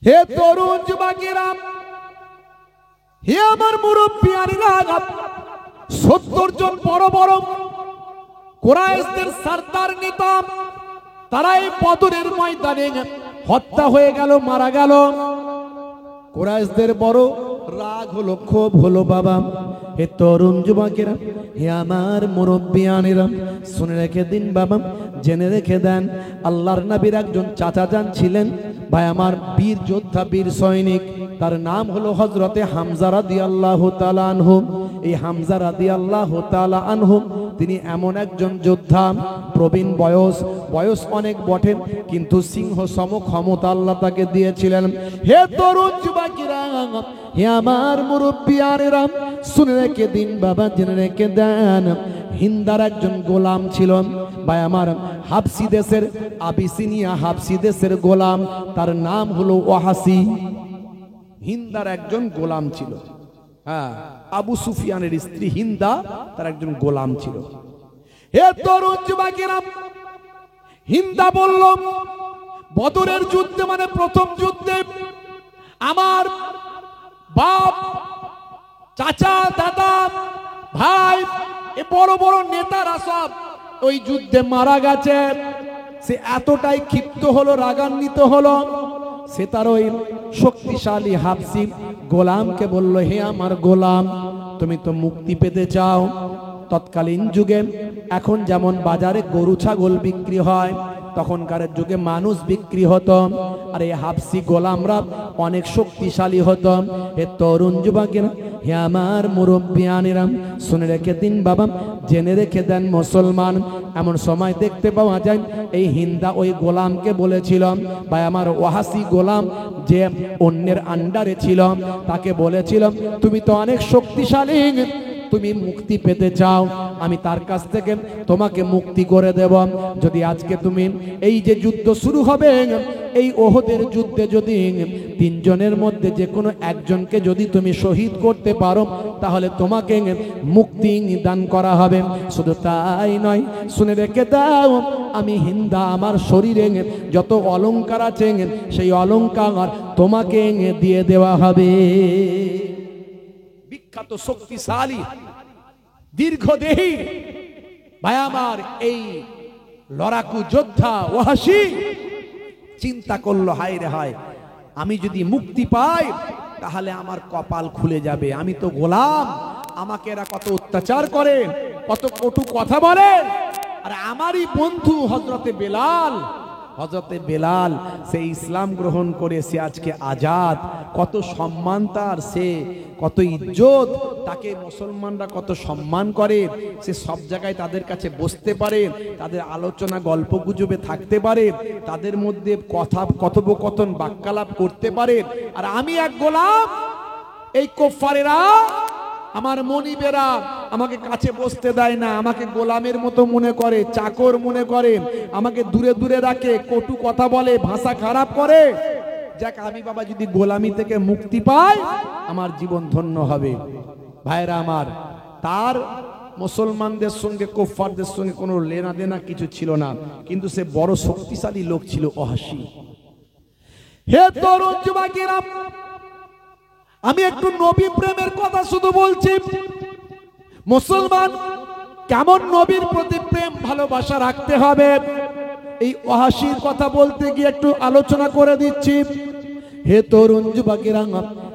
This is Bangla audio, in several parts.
হে তরুণ যুবকেরা, হে আমার মুরব্বিয়ানেরা, 70 জন বড় বড় কুরাইশদের সরদার নেতা, তারা এই বদরের ময়দানে হত্যা হয়ে গেল, মারা গেল। কুরাইশদের বড় রাগ হলো, ক্ষোভ হলো। বাবা, হে তরুণ যুবকেরা, হে আমার মুরব্বিয়ানেরা, শুনে রেখে দিন বাবা, জেনে রেখে দেন, আল্লাহর নবীর একজন চাচা যান ছিলেন, ভাই আমার, বীর যোদ্ধা, বীর সৈনিক, তার নাম হলো হযরতে হামজা রাদিয়াল্লাহু তাআলা আনহু। এই হামজা রাদিয়াল্লাহু তাআলা আনহু তিনি এমন একজন যোদ্ধা, প্রবীণ বয়স অনেক বটে, কিন্তু সিংহ সম ক্ষমতা আল্লাহ তাকে দিয়েছিলেন। হে তরুণ যুবকেরা, হে আমার মুরব্বিয়ানেরা, শুনে রেখে দিন বাবা, জেনে রেখে দেন, হিন্দার একজন গোলাম ছিল, ভাই আমার, হাবসি দেশের, আবিসিনিয়া হাবসি দেশের গোলাম, তার নাম হলো ওয়াহাসি। হিন্দার একজন গোলাম ছিল, হ্যাঁ, আবু সুফিয়ানের স্ত্রী হিন্দা, তার একজন গোলাম ছিল। হে তরুণ যুবকেরা, হিন্দা বলল, বদরের যুদ্ধে, মানে প্রথম যুদ্ধে, আমার বাপ, চাচা, দাদা, ভাই, এ বড় বড় নেতারা সব ওই যুদ্ধে মারা গেছে। সে এতটাই ক্ষিপ্ত হলো, রাগান্বিত হলো, সে তার ওই শক্তিশালী হাবসি গোলামকে বলল, হে আমার গোলাম, তুমি তো মুক্তি পেতে চাও। তৎকালীন যুগে এখন যেমন বাজারে গরু ছাগল বিক্রি হয়, তখনকার যুগে মানুষ বিক্রি হতো, আর এই হাবসি গোলামরা অনেক শক্তিশালী হতো। হে তরুণ যুবকেরা, হে আমার মুরব্বিয়ানেরা, শুনে রেখে দিন বাবা, জেনে রেখে দেন মুসলমান, এমন সময় দেখতে পাওয়া যায়, এই হিন্দা ওই গোলামকে বলেছিল, ভাই আমার, ওয়াহাসি গোলাম যে অন্যের আন্ডারে ছিল, তাকে বলেছিল, তুমি তো অনেক শক্তিশালী, তুমি মুক্তি পেতে চাও, আমি তার কাছ থেকে তোমাকে মুক্তি করে দেব। যদি আজকে তুমি, এই যে যুদ্ধ শুরু হবে, এই ওহদের যুদ্ধে যদি 3 জনের মধ্যে যে কোনো একজনকে যদি তুমি শহীদ করতে পারো, তাহলে তোমাকে মুক্তি দান করা হবে। শুধু তাই নয়, শুনে রেখে দাও, আমি হিন্দা, আমার শরীরে যত অলংকার আছে, সেই অলংকার তোমাকে দিয়ে দেওয়া হবে। বিখ্যাত, শক্তিশালী, দীর্ঘদেহী, ভাই আমার, এই লড়াকু যোদ্ধা ওয়াহাসি চিন্তা করলো, হায় রে হায়, আমি যদি মুক্তি পাই তাহলে আমার কপাল খুলে যাবে। আমি তো গোলাম, আমাকে এরা কত অত্যাচার করে, কত কটু কথা বলে, আর আমারই বন্ধু হযরতে বেলাল, সে ইসলাম গ্রহণ করে, সে আজকে আজাদ, কত সম্মান তার, সে কত ইজ্জত, তাকে মুসলমানরা কত সম্মান করে, সে সব জায়গায় তাদের কাছে বসতে পারে, তাদের আলোচনা গল্প গুজবে থাকতে পারে, তাদের মধ্যে কথা কথোপকথন বাক্যালাপ করতে পারে। আর আমি এক গোলাম, এই কুফারেরা, আমার মনিবেরা আমাকে কাছে বসতে দেয় না, আমাকে গোলামের মতো মনে করে, চাকর মনে করে, আমাকে দূরে দূরে রাখে, কটু কথা বলে, ভাষা খারাপ করে। যাক, আমি বাবা যদি গোলামি থেকে মুক্তি পাই, আমার জীবন ধন্য হবে। ভাইরা আমার, তার মুসলমানদের সঙ্গে, কুফারদের সঙ্গে কোনো লেনা দেনা কিছু ছিল না, কিন্তু সে বড় শক্তিশালী লোক ছিল, ওয়াহাসি। হে তরুণ যুবকেরা, আমি একটু নবী প্রেমের কথা শুধু বলছি। মুসলমান কেমন নবীর প্রতি প্রেম ভালোবাসা রাখতে হবে, এই ওয়াহাসির কথা বলতে গিয়ে একটু আলোচনা করে দিচ্ছি। হে তরুণ যুবকেরা,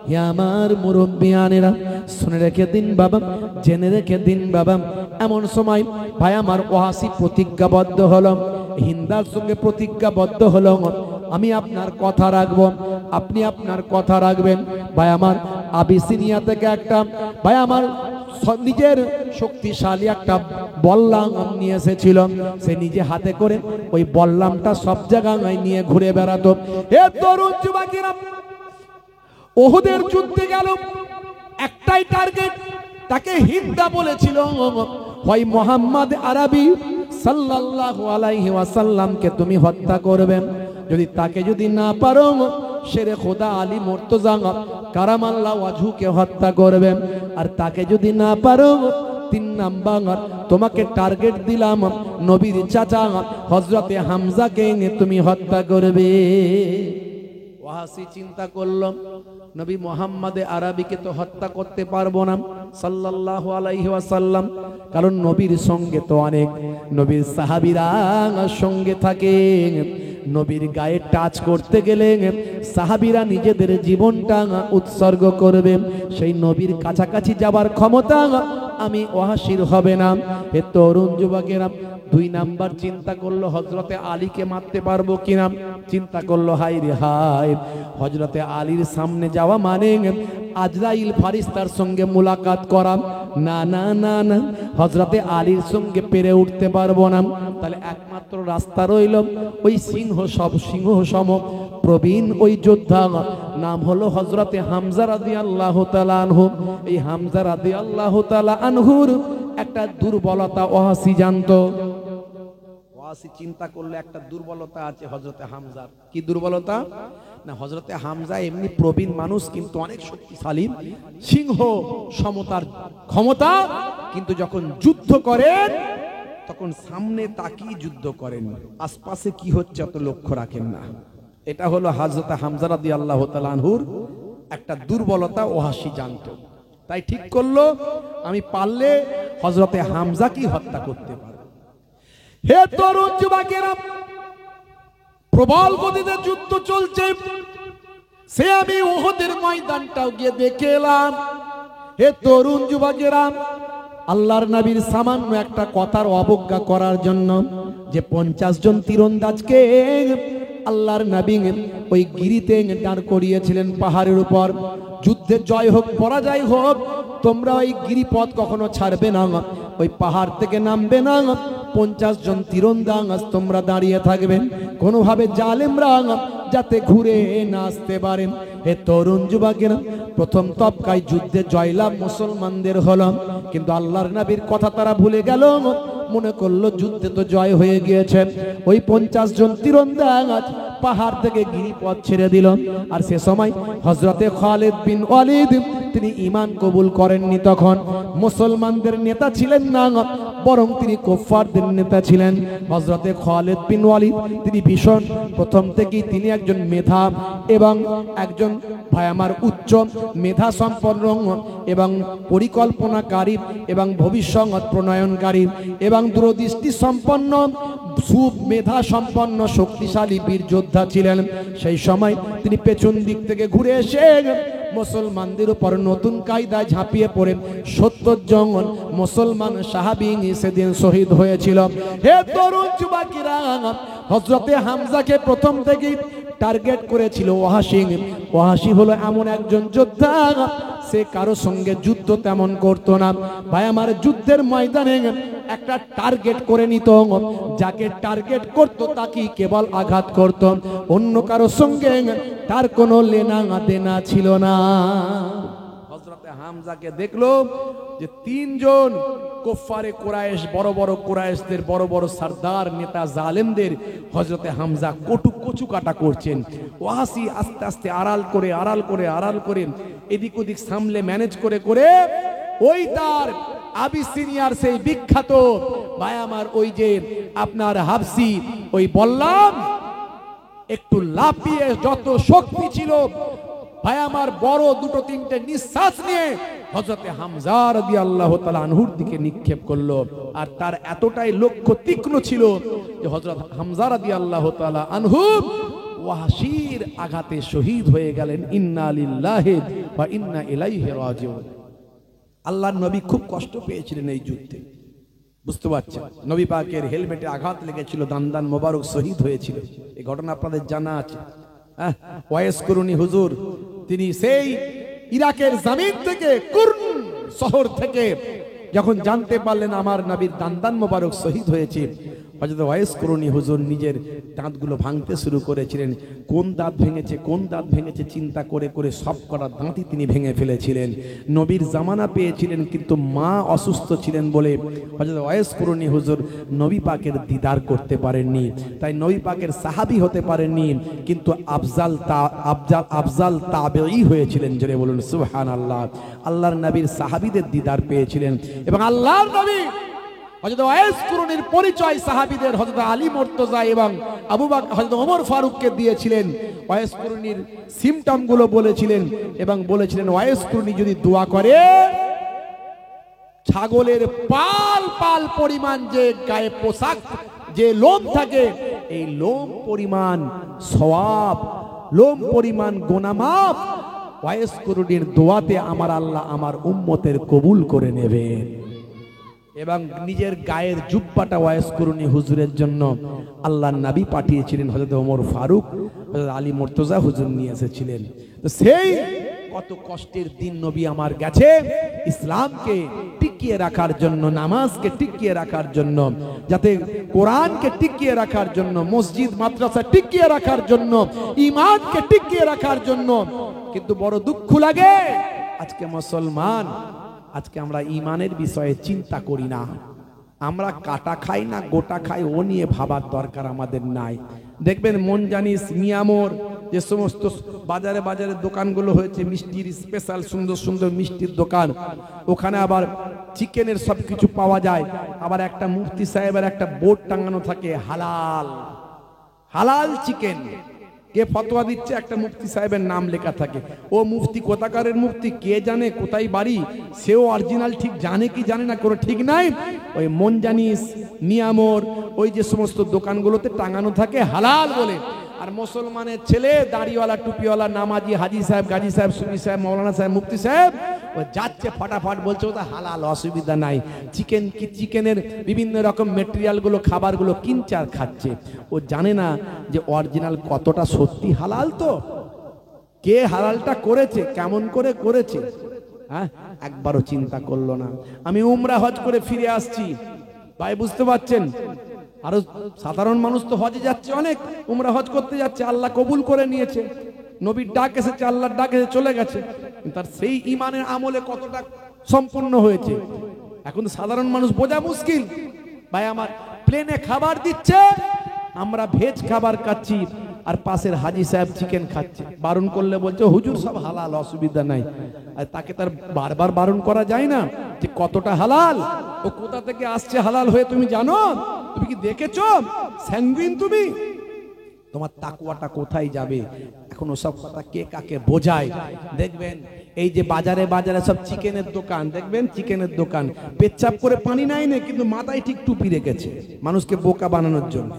হে আমার মুরব্বিয়ানেরা, শুনে রেখে দিন বাবা, জেনে রেখে দিন বাবা, এমন সময় ভাই আমার ওয়াহাসি প্রতিজ্ঞাবদ্ধ হলো, হিন্দার সঙ্গে প্রতিজ্ঞাবদ্ধ হলো, আমি আপনার কথা রাখবো, আপনি আপনার কথা রাখবেন। ভাই আমার, আবিসিনিয়া থেকে একটা, ভাই আমার, নিজের শক্তিশালী একটা বল্লাম নিয়ে এসেছিল, সে নিজে হাতে করে ওই বল্লামটা সব জায়গায় নিয়ে ঘুরে বেড়াতো। হে তরুণ যুবকেরা, ওহুদের যুদ্ধে গেল, একটাই টার্গেট, তাকে হিন্দা বলেছিল, হয় মুহাম্মদ আরবি সাল্লাল্লাহু আলাইহি ওয়াসাল্লামকে তুমি হত্যা করবেন, যদি তাকে যদি না পারো, শেরে খোদা আলী মুর্তজা কারামাল্লাহু ওয়াজহুকে হত্যা করবেন, আর তাকে যদি না পারো, 3 নাম্বার তোমাকে টার্গেট দিলাম, নবীর চাচা হযরতে হামজাকে তুমি হত্যা করবে। ওয়াসি চিন্তা করলাম নবী মুহাম্মদে আরবিকে তো হত্যা করতে পারবো না সাল্লাল্লাহু আলাইহি ওয়াসাল্লাম, কারণ নবীর সঙ্গে তো অনেক নবীর সাহাবীরা সঙ্গে থাকে। নবীর গায়ে টাচ করতে গেলে সাহাবীরা নিজেদের জীবনটা উৎসর্গ করবে, সেই নবীর কাছাকাছি যাবার ক্ষমতা আমি ওয়াসির হবে না। হে তরুণ যুবকেরা, 2 নাম্বার চিন্তা করলো হযরতে আলীকে মারতে পারবো কিনা। চিন্তা করলো হাই রে হাই, হযরতে আলীর সামনে যাওয়া মানে আজরাইল ফারিস্তার সঙ্গে মুলাকাত করা। না না না না, হযরতে আলীর সঙ্গে পেরে উঠতে পারবো না। তাহলে একমাত্র রাস্তা রইল ওই সিংহ সম প্রবীণ ওই যোদ্ধা, নাম হলো হযরতে হামজা রাদিয়াল্লাহু তাআলা আনহু। এই হামজা রাদিয়াল্লাহু তাআলা আনহুর একটা দুর্বলতা ওয়াসি জানতো। ওয়াসি চিন্তা করলে একটা দুর্বলতা আছে হযরতে হামজার। কি দুর্বলতা? না, হযরতে হামজা এমনি প্রবীণ মানুষ, কিন্তু অনেক শক্তিশালী, সিংহ সমতার ক্ষমতা, কিন্তু যখন যুদ্ধ করেন তখন সামনে তাকিয়ে যুদ্ধ করেন, আশপাশে কি হচ্ছে অত লক্ষ্য রাখেন না। এটা হলো হযরতে হামজা রাদিয়াল্লাহু তাআলা আনহুর একটা দুর্বলতা, ওয়াসি জানতো। তাই ঠিক করলো আমি পারলে হযরতে হামজাকে হত্যা করতে পারবো। হে তরুণ যুবকেরা, প্রবল গতিতে যুদ্ধ চলছে, সে আমি উহুদের ময়দানটাও গিয়ে দেখে এলাম। হে তরুণ যুবকেরা, আল্লাহর নবীর সামান্য একটা কথার অবজ্ঞা করার জন্য যে 50 জন তীরন্দাজকে আল্লাহর নবী ওই গিরিতে দাঁড় করিয়েছিলেন পাহাড়ের উপর, যুদ্ধে জয় হোক পরাজয় হোক তোমরা ওই গিরিপথ কখনো ছাড়বে না, ওই পাহাড় থেকে নামবে না। 50 জন তীরন্দাজ তোমরা দাঁড়িয়ে থাকবেন, কোনোভাবে জালেমরা যাতে ঘুরে না আসতে পারেন। হে তরুণ যুবকেরা, প্রথম তবকায় যুদ্ধে জয়লাভ মুসলমানদের হলো, কিন্তু আল্লাহর নবীর কথা তারা ভুলে গেল। মনে করলো যুদ্ধে তো জয় হয়ে গিয়েছে। ওই 50 জন তীরন্দাজ পাহাড় থেকে গিরিপথ ছেড়ে দিল। আর সে সময় হযরতে খালিদ বিন ওয়ালিদ তিনি ঈমান কবুল করেননি। তখন মুসলমানদের নেতা ছিলেন না, বরং তিনি কুফফারদের নেতা ছিলেন। হযরতে খালিদ বিন ওয়ালিদ তিনি ভীষণ প্রথম থেকেই তিনি একজন মেধা এবং একজন ভাই আমার উচ্চ মেধা সম্পন্ন এবং পরিকল্পনাকারী এবং ভবিষ্যৎ প্রণয়নকারী এবং দূরদৃষ্টি সম্পন্ন সুমেধা সম্পন্ন শক্তিশালী বীর যোদ্ধা ছিলেন। সেই সময় তিনি পেছন দিক থেকে ঘুরে এসে মুসলমানদের উপর নতুন কায়দায় ঝাঁপিয়ে পড়ে 70 জন মুসলমান সাহাবী সেদিন শহীদ হয়েছিল। হে তরুণ যুবকেরা, হযরতে হামজাকে প্রথম থেকেই টার্গেট করেছিল ওয়াসি। ওয়াসি হলো এমন একজন যোদ্ধা, সে কারো সঙ্গে যুদ্ধ তেমন করতো না। ভাই আমার, যুদ্ধের ময়দানে একটা টার্গেট করে নিত, যাকে টার্গেট করত তাকে কেবল আঘাত করত, অন্য কারো সঙ্গে তার কোনো লেনা দেনা ছিল না। হযরতে হামজাকে দেখলো যে 3 জন কুফফারে কুরাইশ, বড় বড় কুরাইশদের বড় বড় সরদার নেতা জালেমদের হযরতে হামজা কচু কাটা করছেন। ওয়াসি আস্তে আস্তে আড়াল করে এদিক ওদিক সামলে ম্যানেজ করে ওই তার আবিসিনিয়ার সেই বিখ্যাত ভাই আমার ওই যে আপনার হাবসি, ওই বললাম একটু লাফিয়ে যত শক্তি ছিল ভাই আমার বড় 2-3টে নিঃশ্বাস নিয়ে হযরতে হামজা রাদিয়াল্লাহু তাআলা আনহুর দিকে নিক্ষেপ করলো। আর তার এতটাই লক্ষ্য তীক্ষ্ণ ছিল যে হযরত হামজা রাদিয়াল্লাহু তাআলা আনহু ওয়াহশির আঘাতে শহীদ হয়ে গেলেন। ইন্না লিল্লাহি ওয়া ইন্না ইলাইহি রাজিউন। আল্লাহর নবী খুব কষ্ট পেয়েছিলেন এই যুদ্ধে, বুঝতে পারছেন। নবী পাকের হেলমেটে আঘাত লেগেছিল, দান মোবারক শহীদ হয়েছিল। এই ঘটনা আপনাদের জানা আছে। ওয়াইস করুনি হুজুর তিনি সেই ইরাকের জমিন থেকে কুর্ন শহর থেকে যখন জানতে পারলেন আমার নবীর দান মোবারক শহীদ হয়েছে, হযরত ওয়াইস করুনি হুজুর নিজের দাঁতগুলো ভাঙতে শুরু করেছিলেন। কোন দাঁত ভেঙেছে চিন্তা করে সব কটা দাঁতই তিনি ভেঙে ফেলেছিলেন। নবীর জামানা পেয়েছিলেন, কিন্তু মা অসুস্থ ছিলেন বলে হযরত ওয়াইস করুনি হুজুর নবী পাকের দিদার করতে পারেননি, তাই নবী পাকের সাহাবী হতে পারেননি, কিন্তু আফজাল তাবেঈ হয়েছিলেন। জোরে বলুন সুবহানাল্লাহ। আল্লাহর নবীর সাহাবীদের দিদার পেয়েছিলেন এবং আল্লাহর নবী হযরত ওয়াইস কুরুনির পরিচয় সাহাবীদের হযরত আলী মুর্তজা এবং আবু বকর হযরত ওমর ফারুককে দিয়েছিলেন। ওয়াইস কুরুনির সিম্পটম গুলো বলেছিলেন এবং বলেছিলেন ওয়াইস কুরুনি যদি দোয়া করে ছাগলের পাল পাল পরিমাণ যে গায়ে পোশাক যে লোম থাকে এই লোম পরিমাণ সওয়াব, লোম পরিমাণ গুনাহ মাফ ওয়াইস কুরুনির দোয়াতে আমার আল্লাহ আমার উম্মতের কবুল করে নেবেন। এবং নিজের গায়ের জুব্বাটা ওয়াইস কুরুনি হুজুরের জন্য আল্লাহর নবী পাঠিয়েছিলেন। হযরত ওমর ফারুক, হযরত আলী মুর্তজা হুজুর নিয়ে এসেছিলেন। তো সেই কত কষ্টের দিন নবী আমার গেছে ইসলামকে টিকিয়ে রাখার জন্য, নামাজকে টিকিয়ে রাখার জন্য, যাতে কোরআনকে টিকিয়ে রাখার জন্য, মসজিদ মাদ্রাসা টিকিয়ে রাখার জন্য, ঈমানকে টিকিয়ে রাখার জন্য। কিন্তু বড় দুঃখ লাগে আজকে মুসলমান, আজকে আমরা ঈমানের বিষয়ে চিন্তা করি না। আমরা কাটা খাই না গোটা খাই ও নিয়ে ভাবার দরকার আমাদের নাই। দেখবেন মন জানিস মিয়ামোর যে সমস্ত বাজারে বাজারে দোকানগুলো হয়েছে মিষ্টির স্পেশাল সুন্দর সুন্দর মিষ্টির দোকান, ওখানে আবার চিকেনের সব কিছু পাওয়া যায়। আবার একটা মুফতি সাহেবের একটা বোর্ড টাঙানো থাকে হালাল, হালাল চিকেন। কে ফতোয়া দিচ্ছে একটা মুফতি সাহেবের নাম লেখা থাকে। ও মুফতি কোথাকারের মুফতি কে জানে, কোথায় বাড়ি, সেও অরিজিনাল ঠিক জানে কি জানে না কোনো ঠিক নাই। ওই মন জানিস মিয়ামোর ওই যে সমস্ত দোকানগুলোতে টাঙানো থাকে হালাল বলে। আর মুসলমানের ছেলে দাড়িওয়ালা টুপিওয়ালা নামাজি হাজি সাহেব গাজী সাহেব সুফি সাহেব মৌলানা সাহেব মুফতি সাহেব ও যাচ্ছে ফটাফট বলছে ওটা হালাল, অসুবিধা নাই। চিকেন কি চিকেনের বিভিন্ন রকম মেটেরিয়ালগুলো খাবারগুলো কিনছে আর খাচ্ছে। ও জানে না যে অরিজিনাল কতটা সত্যি হালাল, তো কে হালালটা করেছে, কেমন করে করেছে, হ্যাঁ একবারও চিন্তা করলো না। আমি উমরা হজ করে ফিরে আসছি ভাই, বুঝতে পারছেন? আরো সাধারণ মানুষ তো হজে যাচ্ছে, অনেক উমরা হজ করতে যাচ্ছে, আল্লাহ কবুল করে নিয়েছে, নবীর ডাক এসেছে, আল্লাহর ডাক এসে চলে গেছে। তার সেই ঈমানের আমলে কতটা সম্পূর্ণ হয়েছে এখন সাধারণ মানুষ বোঝা মুশকিল। ভাই আমার প্লেনে খাবার দিচ্ছে, আমরা ভেজ খাবার খাচ্ছি, আর পাশের হাজি সাহেব চিকেন খাচ্ছে। বারণ করলে বলছে হুজুর সব হালাল, অসুবিধা নাই। আর তাকে তার বারবার বারণ করা যায় না যে কতটা হালাল, ও কোথা থেকে আসছে হালাল হয়ে তুমি জানো? তুমি কি দেখেছো? স্যাঙ্গুইন তুমি, তোমার তাকওয়াটা কোথায় যাবে? এখন ওসব কথা কে কাকে বোঝায়? দেখবেন এই যে বাজারে বাজারে সব চিকেনের দোকান, দেখবেন চিকেনের দোকান পেচ্ছাপ করে পানি নাই নে, কিন্তু মাথায় ঠিক টুপি রেখেছে মানুষকে বোকা বানানোর জন্য।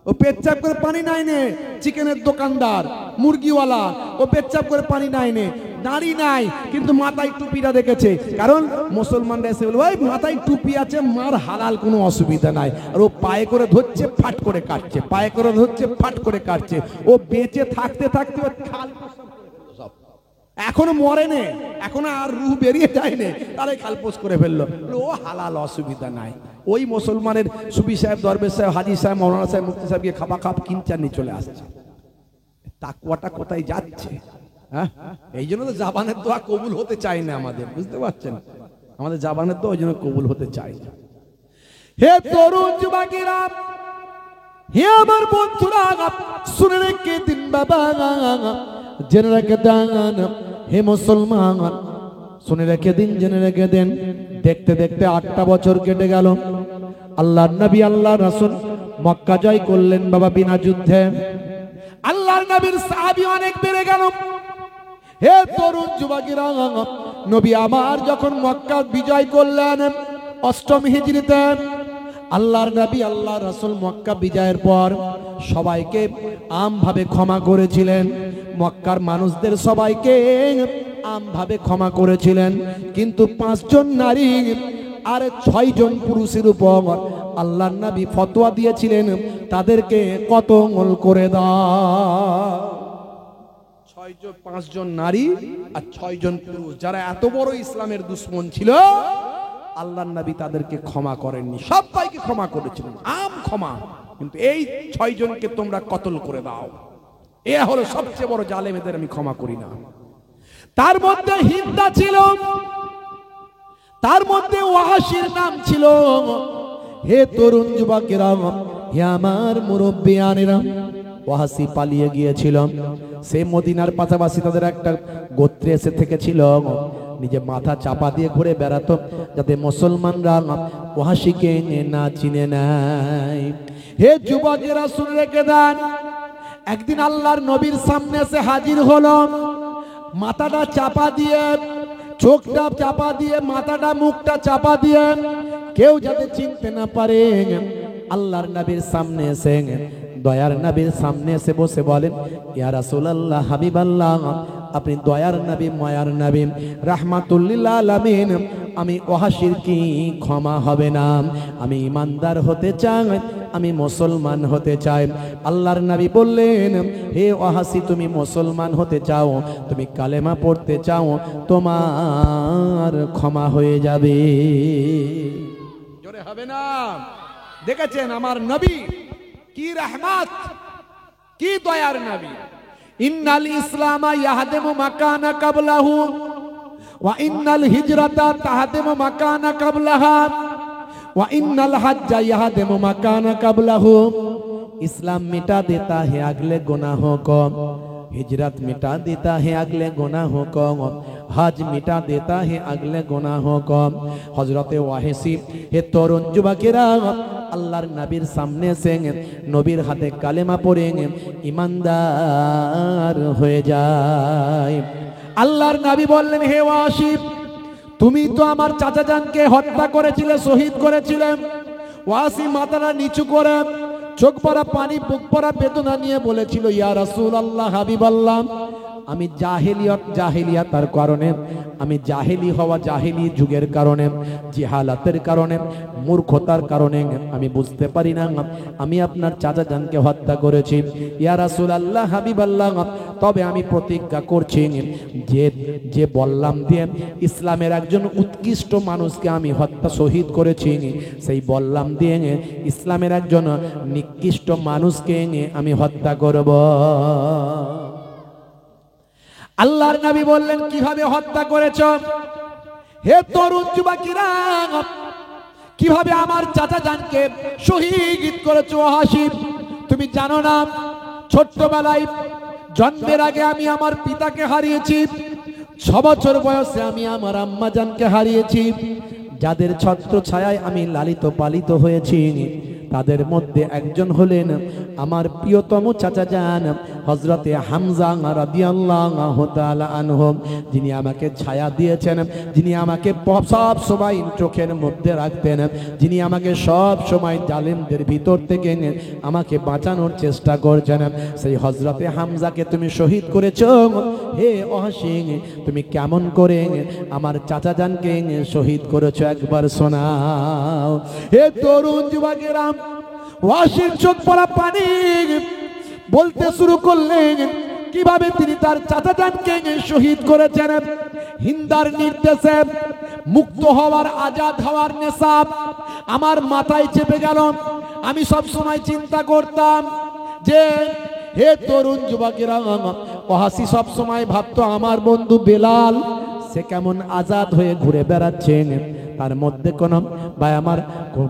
ও পেচ্ছাপ করে পানি নাই নে, চিকেনের দোকানদার মুরগিওয়ালা ও পেচ্ছাপ করে পানি নাই নে, দাড়ি নাই কিন্তু মাথায় টুপিটা রেখেছে। কারণ মুসলমানরা এসে বলবে ওই মাথায় টুপি আছে মার হালাল, কোনো অসুবিধা নাই। আর ও পায়ে করে ধরছে ফাট করে কাটছে, পায়ে করে ধরছে ফাট করে কাটছে। ও বেঁচে থাকতে থাকতে খাল এখনো মরে নে, এখনো আর রুহ বেরিয়ে যায়নি, তারাই খালপোষ করে ফেললো। ও হালাল, অসুবিধা নাই। ওই মুসলমানের সুফি সাহেব দরবেশ সাহেব হাজি সাহেব মৌলানা সাহেব মুফতি সাহেবকে খাবা খাপ কিনচার নিয়ে চলে আসছে। তাকওয়াটা কোথায় যাচ্ছে? হ্যাঁ, এই জন্য তো জাবানের দোয়া কবুল হতে চায় না আমাদের, বুঝতে পারছেন? আমাদের জাবানের দোয়া ওই জন্য কবুল হতে চায় না। হে তরুণ যুবকেরা, হে আমার বন্ধুরা, শুনে রেখে দিন বাবা, জেনে রেখে দেন হে মুসলমান, শুনে রেখে দিন, জেনে রেখে দেন। দেখতে দেখতে 8টা বছর কেটে গেল। আল্লাহর নবী আল্লাহর রাসূল মক্কা জয় করলেন বাবা বিনা যুদ্ধে। আল্লাহর নবীর সাহাবী অনেক বেড়ে গেল। হে তরুণ যুবকেরা, নবী আমার যখন মক্কা বিজয় করলেন 8ম হিজরিতে, আল্লাহর নবী আল্লাহর রাসূল মক্কা বিজয়ের পর সবাইকে আমভাবে ক্ষমা করেছিলেন। মক্কার মানুষদের সবাইকে আমভাবে ক্ষমা করেছিলেন, কিন্তু 5 জন নারী আর 6 জন পুরুষের উপর আল্লাহর নবী ফতোয়া দিয়েছিলেন তাদেরকে কতল করে দাও। 5 জন নারী আর 6 জন পুরুষ, যারা এত বড় ইসলামের দুশমন ছিল, আল্লাহর নবী তাদেরকে ক্ষমা করেননি, সবাইকে ক্ষমা করেছিলেন, আম ক্ষমা। কিন্তু এই 6 জনকে তোমরা কতল করে দাও, এ হলো সবচেয়ে বড় জালেম, এদের আমি ক্ষমা করি না। তার মধ্যে হিন্দা ছিল, তার মধ্যে ওয়াহাসির নাম ছিল। হে তরুণ যুবকেরা, হে আমার মুরব্বিয়ানেরা, ওয়াহাসি পালিয়ে গিয়েছিল। সে মদিনার পাশাপাশি তাদের একটা গোত্রে এসে থেকেছিল, নিজে মাথা চাপা দিয়ে ঘুরে বেড়াতো, যাতে মুসলমানরা ওয়াহাশিকে না চিনে নেয়। হে যুবকেরা শুনে রেখে দেন, একদিন আল্লাহর নবীর সামনে এসে হাজির হলো, মাথাটা চাপা দিয়ে, চোখটা চাপা দিয়ে, মাথাটা মুখটা চাপা দিয়ে, কেউ যাতে চিনতে না পারে। আল্লাহর নবীর সামনে এসে, দয়ার নবীর সামনে এসে বসে বলেন, ইয়া রাসূলুল্লাহ, হাবিবাল্লাহ, আপনি দয়ার নবী, মায়ার নবী, রাহমাতুল লিল আলামিন, আমি ওয়াহাশির কি ক্ষমা হবে না? আমি ইমানদার হতে চাই, আমি মুসলমান হতে চাই। আল্লাহর নবী বললেন, হে ওয়াহাশি, তুমি মুসলমান হতে চাও, তুমি কালেমা পড়তে চাও, তোমার ক্ষমা হয়ে যাবে। জোরে হবে না? দেখেছেন আমার নবী কি রহমত, কি দয়ার নবী। ইন্নাল ইসলামা ইয়াহদিমু মাকানা কাবলাহু ওয়া ইন্নাল হিজরাতা তাহদিমু মাকানা কাবলাহা ওয়া ইন্নাল হজ্জা ইয়াহদিমু মাকানা কাবলাহু। इस्लाम मिटा देता है अगले गुनाहों को, हिजरत मिटा देता है अगले गुनाहों को, हज मिटा देता है अगले गुनाहों को। हजरत वाहिसी हे तरुण जुबकेरा अल्लाहर नबीर सामने से नबीर हाथे कालेमा पड़ेंगे, ईमानदार हो जाए। আল্লাহর নবী বললেন, হে ওয়াসি, তুমি তো আমার চাচা জানকে হত্যা করেছিলে, শহীদ করেছিলে। ওয়াসি মাথাটা নিচু করে, চোখ পড়া পানি, বুক পড়া বেদনা নিয়ে বলেছিল, ইয়া রাসূলুল্লাহ, হাবিবাল্লাহ, আমি জাহেলিয়াতার কারণে, আমি জাহেলি হওয়া, জাহেলি যুগের কারণে, জিহালাতের কারণে, মূর্খতার কারণে আমি বুঝতে পারি না আমি আপনার চাচা জানকে হত্যা করেছি। ইয়া রাসূলুল্লাহ, হাবিবাল্লাহ, তবে আমি প্রতিজ্ঞা করছি যে বললাম দিয়ে ইসলামের একজন উৎকৃষ্ট মানুষকে আমি হত্যা, শহীদ করেছি, সেই বললাম দিয়ে ইসলামের একজন নিকৃষ্ট মানুষকে আমি হত্যা করব। আল্লাহর নবী বললেন, কিভাবে হত্যা করেছ? হে তরুণ যুবকেরা, কিভাবে আমার চাচা জানকে শহীদ করেছো? হাসিব, তুমি জানো না, ছোট্টবেলায় জন্মের আগে আমি আমার পিতাকে হারিয়েছি, 6 বছর বয়সে আমি আমার আম্মা জানকে হারিয়েছি। যাদের ছত্র ছায়ায় আমি লালিত পালিত হয়েছি, তাদের মধ্যে একজন হলেন আমার প্রিয়তম চাচা জান হযরতে হামজা রাদিয়াল্লাহু তাআলা আনহু, যিনি আমাকে ছায়া দিয়েছেন, যিনি আমাকে সব সময় চোখের মধ্যে রাখতেন, যিনি আমাকে সব সময় জালেমদের ভিতর থেকে আমাকে বাঁচানোর চেষ্টা করছেন। সেই হযরতে হামজাকে তুমি শহীদ করেছো। হে ওয়াহাশি, তুমি কেমন করে আমার চাচা জানকে শহীদ করেছো, একবার শোনাও। হে তরুণ যুবকেরা, ওয়াহাশির চোখ পড়া পানি, বলতে শুরু করলেন কিভাবে তিনি তার চাচা জানকে শহীদ করেছেন। হিন্দার নির্দেশে মুক্ত হওয়ার, আজাদ হওয়ার নেশা আমার মাথায় চেপে গেল। আমি সব সময় চিন্তা করতাম যে, হে তরুণ যুবকেরা, ওয়াহাশি সব সময় ভাবতো আমার বন্ধু বেলাল সে কেমন আজাদ হয়ে ঘুরে বেড়াচ্ছেন, তার মধ্যে কোনো বা আমার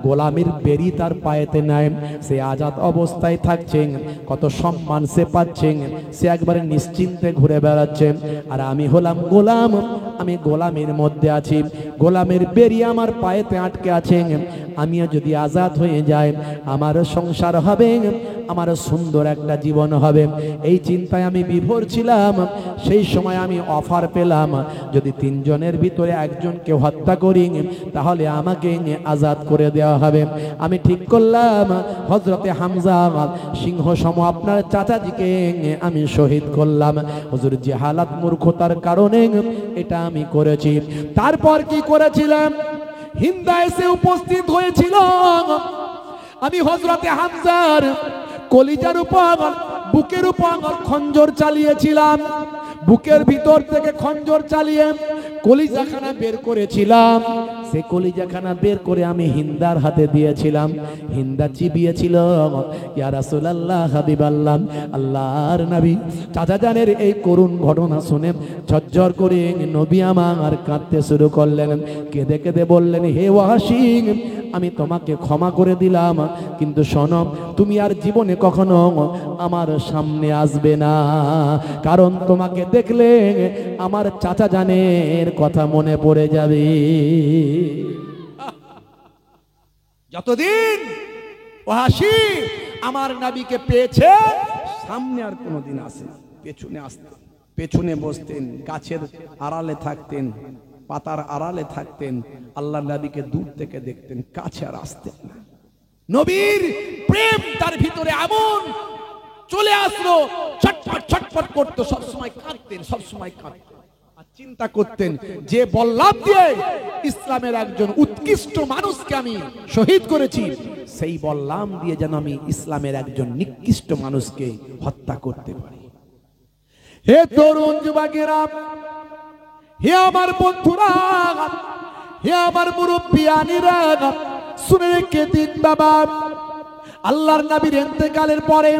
গোলামির বেরি তার পায়েতে নাই, সে আজাদ অবস্থায় থাকছেন, কত সম্মান সে পাচ্ছেন, সে একবারে নিশ্চিন্তে ঘুরে বেড়াচ্ছেন। আর আমি হলাম গোলাম, আমি গোলামের মধ্যে আছি, গোলামের বেরি আমার পায়েতে আটকে আছে। আমিও যদি আজাদ হয়ে যাই, আমার সংসার হবে, আমার সুন্দর একটা জীবন হবে। এই চিন্তায় আমি বিভোর ছিলাম। সেই সময় আমি অফার পেলাম, যদি 3 জনের ভিতরে একজনকে হত্যা করি, তাহলে আমাকে আজাদ করে দেওয়া হবে। আমি ঠিক করলাম হযরতে হামজা সিংহ সম আপনার চাচাজিকে আমি শহীদ করলাম। হুজুর, জিহালাত মূর্খতার কারণে এটা আমি করেছি। তারপর কি করেছিলাম? হিন্দা এসে উপস্থিত হয়েছিল। আমি হযরতে হামজার কলিজার উপর, বুকের উপর খঞ্জর চালিয়েছিলাম। বুকের ভিতর থেকে খঞ্জর চালিয়ে কলিজাখানা বের করেছিলাম। সে কলিজাখানা বের করে আমি হিন্দার হাতে দিয়েছিলাম। হিন্দা চিবিয়েছিল, ইয়া রাসূলুল্লাহ, হাবিবাল্লাহ, আল্লাহর নবী। চাচা জানের এই করুণ ঘটনা শুনে ঝরঝর করে নবী আমার কাঁদতে শুরু করলেন। কেঁদে কেঁদে বললেন, হে ওয়াহাশী, আমি তোমাকে ক্ষমা করে দিলাম, কিন্তু শোনো, তুমি আর জীবনে কখনো আমার সামনে আসবে না, কারণ তোমাকে দেখলে আমার চাচা জানের কথা মনে পড়ে যাবে। যতদিন ওয়াহাশী আমার নবীকে পেয়েছে, সামনে আর কোনোদিন আসে, পেছনে আসতেন, পেছনে বসতেন, গাছের আড়ালে থাকতেন, পাতার আড়ালে থাকতেন, আল্লাহ নবীকে দূর থেকে দেখতেন, কাছে আর আসতেন না। নবীর প্রেম তার ভিতরে এমন চলে আসলো, ছটফট ছটফট করতো, সবসময় কাঁদতেন, সবসময় কাঁদতেন। আর চিন্তা করতেন, যে বল্লভ দিয়ে ইসলামের একজন উৎকৃষ্ট মানুষকে আমি শহীদ করেছি, সেই বল্লভ দিয়ে যেন আমি ইসলামের একজন নিকৃষ্ট মানুষকে হত্যা করতে পারি। হে তরুণ যুবকেরা, হে আমার বন্ধুরা, হে আমার মুরব্বিয়ানিরা, শুনে রেখে দিন বাবা, আল্লাহর নবীর ইন্তেকালের পরে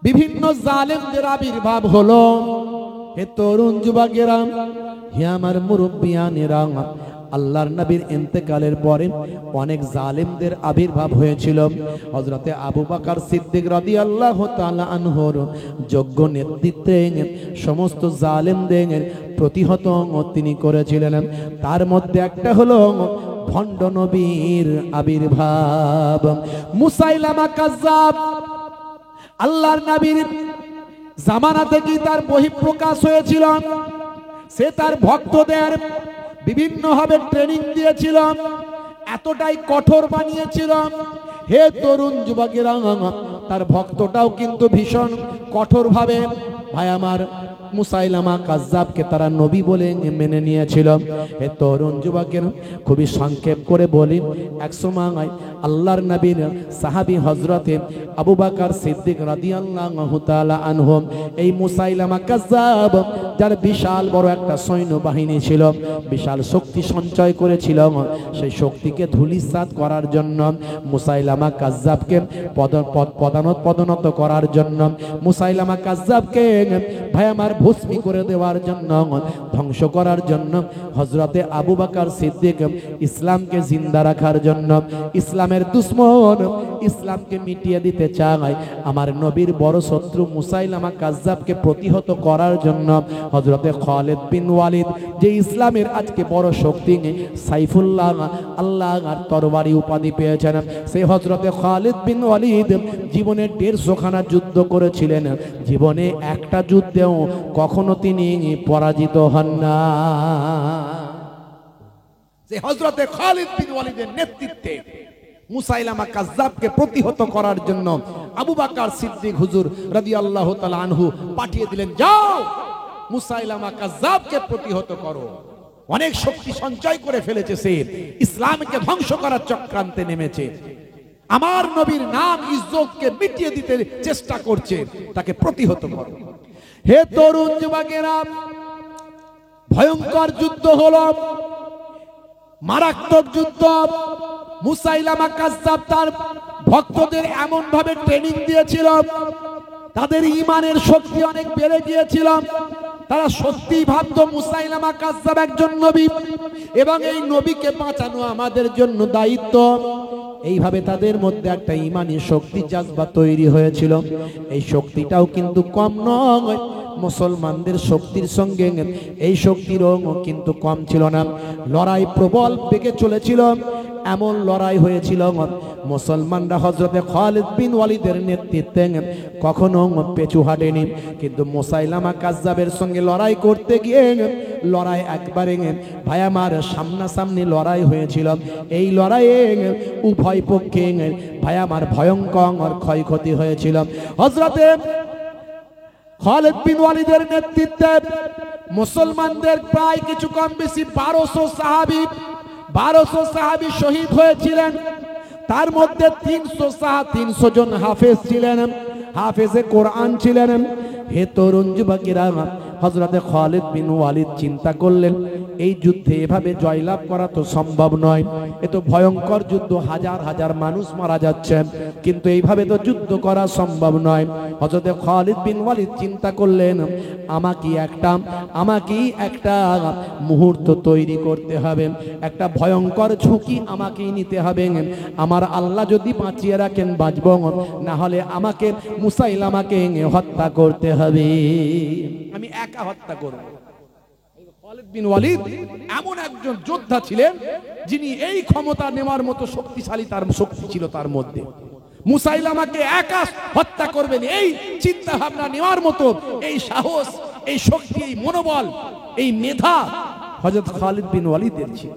বিভিন্ন জালেমদের আবির্ভাব হলো। হে তরুণ যুবকেরা, হে আমার মুরব্বিয়ানিরা, আল্লাহর নবীর ইন্তেকালের পরে অনেক জালেমদের আবির্ভাব হয়েছিল। হযরতে আবু বকর সিদ্দিক রাদিয়াল্লাহু তাআলা আনহুর যোগ্য নেতৃত্বে সমস্ত জালেমদের প্রতিহত তিনি করেছিলেন। তার মধ্যে একটা হলো ভণ্ড নবীর আবির্ভাব। মুসাইলামা কাজ্জাব আল্লাহর নবীর জামানা থেকেই তার বহিঃপ্রকাশ হয়েছিল। সে তার ভক্তদের বিভিন্নভাবে ট্রেনিং দিয়েছিল, এতটাই কঠোর বানিয়েছিল। হে তরুণ যুবকেরা, তার ভক্তটাও কিন্তু ভীষণ কঠোরভাবে, ভাই আমার, মুসাইলামা কাজ্জাবকে তারা নবী বলে মেনে নিয়েছিল। হে তরুণ যুবকেরা, খুবই সংক্ষেপ করে বলি, এক সময় আল্লাহর নবীর সাহাবী হযরতে আবু বকর সিদ্দিক রাদিয়াল্লাহু তাআলা আনহু, এই মুসাইলামা কাজ্জাব, যার বিশাল বড় একটা সৈন্যবাহিনী ছিল, বিশাল শক্তি সঞ্চয় করেছিল, সেই শক্তিকে ধূলিসাৎ করার জন্য, মুসাইলামা কাজ্জাবকে পদোন্নত করার জন্য, মুসাইলামা কাজ্জাবকে ভাই আমার ভস্মী করে দেওয়ার জন্য, ধ্বংস করার জন্য, হযরতে আবু বকর সিদ্দিক ইসলামকে জিন্দা রাখার জন্য, ইসলামের দুশমন ইসলামকে মিটিয়ে দিতে চায়, আমার নবীর বড় শত্রু মুসাইলামা কাজ্জাবকে প্রতিহত করার জন্য হযরতে খালিদ বিন ওয়ালিদ, যে ইসলামের আজকে বড় শক্তি, সাইফুল্লাহ, আল্লাহর তরবারি উপাধি পেয়েছেন, সেই হযরতে খালিদ বিন ওয়ালিদ জীবনে 150 খানা যুদ্ধ করেছিলেন, জীবনে একটা যুদ্ধেও কখনো তিনি পরাজিত হন না। যে হযরতে খালিদ বিন ওয়ালিদের নেতৃত্বে মুসাইলামা কাজ্জাবকে প্রতিহত করার জন্য আবু বকর সিদ্দিক হুজুর রাদিয়াল্লাহু তাআলা আনহু পাঠিয়ে দিলেন, যাও মুসাইলামা কাজ্জাবকে প্রতিহত করো। অনেক শক্তি সঞ্চয় করে ফেলেছে, সে ইসলামকে ধ্বংস করার চক্রান্তে নেমেছে, আমার নবীর নাম ইজ্জতকে মিটিয়ে দিতে চেষ্টা করছে, তাকে প্রতিহত করো। হে তরুণ যুবকেরা, ভয়ঙ্কর যুদ্ধ হলো, মারাত্মক যুদ্ধ। মুসাইলামা কাজ্জাব তার ভক্তদের এমন ভাবে ট্রেনিং দিয়েছিল, তাদের ঈমানের শক্তি অনেক বেড়ে গিয়েছিল, তারা সত্যি ভাবত মুসাইলামা কাজ্জাব একজন নবী এবং এই নবীকে বাঁচানো আমাদের জন্য দায়িত্ব। এইভাবে তাদের মধ্যে একটা ঈমানী শক্তি জাজবা তৈরি হয়েছিল। এই শক্তিটাও কিন্তু কম নয়, মুসলমানদের শক্তির সঙ্গে এই শক্তিরও কিন্তু কম ছিল না। লড়াই প্রবল বেগে চলেছিল, এমন লড়াই হয়েছিল মুসলমানরা হযরতে খালিদ বিন ওয়ালিদের নেতৃত্বে কখনো পেছু হাঁটেনি, কিন্তু মুসাইলামা কাজ্জাবের সঙ্গে লড়াই করতে গিয়ে লড়াই একবারে ভাই আমার সামনাসামনি লড়াই হয়েছিল। এই লড়াইয়ে উভয় পক্ষে ভাই আমার ভয়ঙ্কর ক্ষয়ক্ষতি হয়েছিল। হযরতে খালিদ বিন ওয়ালিদের নেতৃত্বে মুসলমানদের প্রায় কিছু কম বেশি 1200 সাহাবী শহীদ হয়েছিলেন। তার মধ্যে 300 জন হাফেজ ছিলেন, হাফেজে কোরআন ছিলেন। হে তরুণ যুবকেরা, হযরতে খালিদ বিন ওয়ালিদ চিন্তা করলেন, এই যুদ্ধে এভাবে জয়লাভ করা তো সম্ভব নয়, এ তো ভয়ঙ্কর যুদ্ধ, হাজার হাজার মানুষ মারা যাচ্ছে, কিন্তু এইভাবে তো যুদ্ধ করা সম্ভব নয়। হযরত খালিদ বিন ওয়ালিদ চিন্তা করলেন, আমাকেই একটা মুহূর্ত তৈরি করতে হবে, একটা ভয়ঙ্কর ঝুঁকি আমাকেই নিতে হবে। আমার আল্লাহ যদি বাঁচিয়ে রাখেন বাঁচব, না হলে আমাকে মুসাইলামাকে হত্যা করতে হবে, আমি একা হত্যা করব। খালিদ বিন ওয়ালিদ এমন একজন যোদ্ধা ছিলেন যিনি এই ক্ষমতা নেওয়ার মতো শক্তিশালী, তার শক্তি ছিল তার মধ্যে। মুসাইলামাকে একা হত্যা করবেন এই চিন্তা ভাবনা নেওয়ার মতো এই সাহস, এই শক্তি, এই মনোবল, এই মেধা হযরত খালিদ বিন ওয়ালিদের ছিল।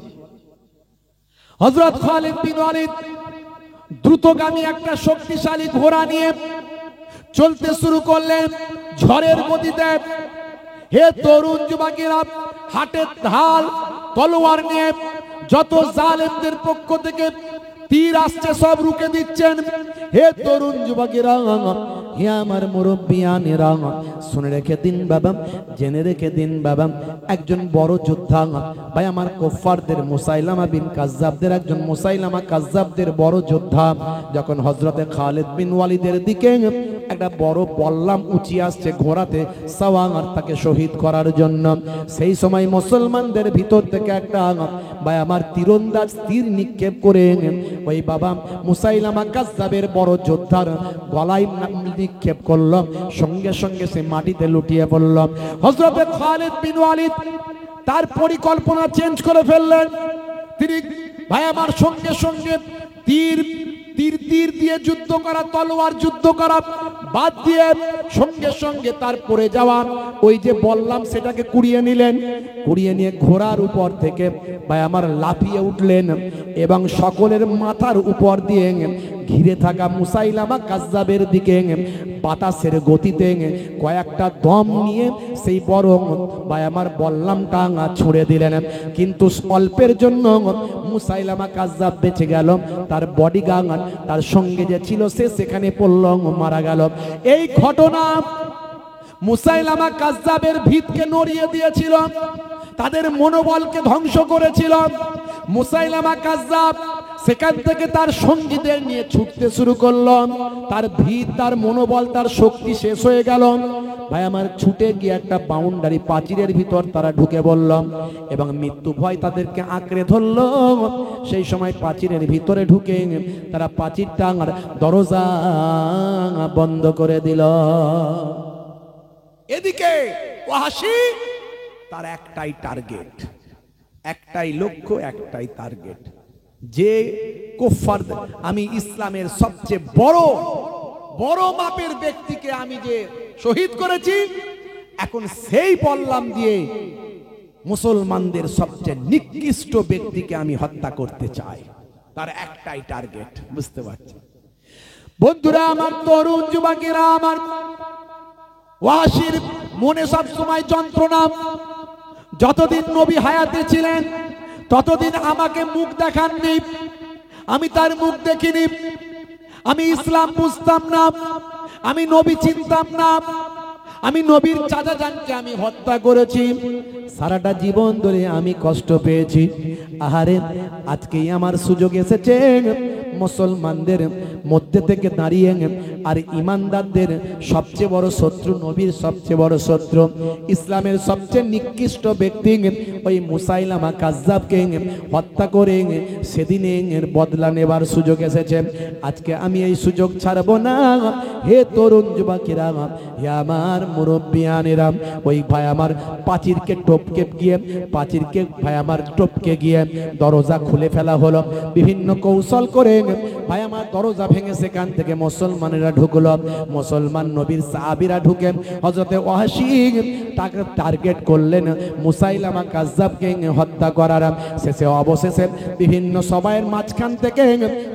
হযরত খালিদ বিন ওয়ালিদ দ্রুতগামী একটা শক্তিশালী ঘোড়া নিয়ে চলতে শুরু করলেন ঝড়ের গতিতে। হে তরুণ যুবকেরা, হাতের ঢাল তলোয়ার নিয়ে যত জালেমদের পক্ষ থেকে তীর আসছে সব রুখে দিচ্ছেন। হে তরুণ যুবকেরা, হে আমার মুরব্বিয়ানেরা, শুনে রেখে দিন বাবা, জেনে রেখে দিন বাবা, একজন বড় যোদ্ধা ভাই আমার কুফফারদের মুসাইলামা বিন কাজ্জাবদের, একজন মুসাইলামা কাজ্জাবদের বড় যোদ্ধা যখন হযরতে খালিদ বিন ওয়ালিদের দিকে একটা বড় বল্লাম উঁচিয়ে আসছে ঘোড়াতে সাওয়ার তাকে শহীদ করার জন্য, সেই সময় মুসলমানদের ভিতর থেকে একটা ভাই আমার তীরন্দাজ তীর নিক্ষেপ করে ওই বাবা মুসাইলামা কাজ্জাবের বড় যোদ্ধার গলায় নিক্ষেপ করল, সঙ্গে সঙ্গে সে মাটিতে লুটিয়ে পড়ল। হযরতে খালিদ বিন ওয়ালিদ তার পরিকল্পনা চেঞ্জ করে ফেললেন। তিনি ভাই আমার সঙ্গে সঙ্গে তীর দিয়ে যুদ্ধ করা, তলোয়ার যুদ্ধ করা বাদ দিয়ে সঙ্গে সঙ্গে তার পড়ে যাওয়া ওই যে বললাম সেটাকে কুড়িয়ে নিলেন। কুড়িয়ে নিয়ে ঘোড়ার উপর থেকে ভাই আমার লাফিয়ে উঠলেন এবং সকলের মাথার উপর দিয়ে ঘিরে থাকা মুসাইলামা কাজ্জাবের দিকে বাতাসের গতিতে কয়েকটা দম নিয়ে সেই বড় ভাই আমার বললামটা ছুঁড়ে দিলেন। কিন্তু অল্পের জন্য মুসাইলামা কাজ্জাব বেঁচে গেল, তার বডিগার্ড তার সঙ্গে যে ছিল সে সেখানে পড়ল, মারা গেল। এই ঘটনা মুসাইলামা কাজ্জাবের ভিতকে নড়িয়ে দিয়েছিল, তাদের মনোবলকে ধ্বংস করেছিল। মুসাইলামা কাজ্জাব সেখান থেকে তার সঙ্গীদের নিয়ে ছুটতে শুরু করল, তার ভিত, তার মনোবল, তার শক্তি শেষ হয়ে গেল। ভাই আমার ছুটে গিয়ে একটা বাউন্ডারি প্রাচীরের ভিতর তারা ঢুকে পড়ল এবং মৃত্যু ভয় তাদেরকে আঁকড়ে ধরল। সেই সময় প্রাচীরের ভিতরে ঢুকে তারা প্রাচীরটা দরজা বন্ধ করে দিল। এদিকে ওয়াহশী তার একটাই টার্গেট, একটাই লক্ষ্য, একটাই টার্গেট, যে কুফফার আমি ইসলামের সবচেয়ে বড় মাপের ব্যক্তিকে আমি যে শহীদ করেছি, এখন সেই বললাম দিয়ে মুসলমানদের সবচেয়ে নিকৃষ্ট ব্যক্তিকে আমি হত্যা করতে চাই। তার একটাই টার্গেট, বুঝতে পারছি বন্ধুরা আমার, তরুণ যুবকেরা আমার, ওয়াহশীর মনে সব সময় যন্ত্রণা। যতদিন নবী হায়াতে ছিলেন ততদিন আমাকে মুখ দেখাননি, আমি তার মুখ দেখিনি, আমি ইসলাম বুঝতাম না, আমি নবী চিনতাম না, আমি নবীর চাচা জানকে আমি হত্যা করেছি, সারাটা জীবন ধরে আমি কষ্ট পেয়েছি। আহারে আজকেই আমার সুযোগ এসেছে মুসলমানদের মধ্যে থেকে দাঁড়িয়ে আর ইমানদারদের সবচেয়ে বড় শত্রু, নবীর সবচেয়ে বড় শত্রু, ইসলামের সবচেয়ে নিকৃষ্ট ব্যক্তি ওই মুসাইলামা কাজ্জাবকে হত্যা করে সেদিনের বদলা নেবার সুযোগ এসেছে। আজকে আমি এই সুযোগ ছাড়ব না। হে তরুণ যুবকেরা, হে আমার মুরব্বিয়ানেরা, ওই ভাই আমার প্রাচীরকে টপকে গিয়ে দরজা খুলে ফেলা হলো। বিভিন্ন কৌশল করে ভাই আমার দরজা ভেঙে সেখান থেকে মুসলমানেরা ঢুকলো। মুসলমান নবীর সাহাবীরা ঢুকে হযরতে ওয়াহশী তাকে টার্গেট করলেন মুসাইলামা কাজ্জাবকে হত্যা করার। শেষে অবশেষে বিভিন্ন সবাইয়ের মাঝখান থেকে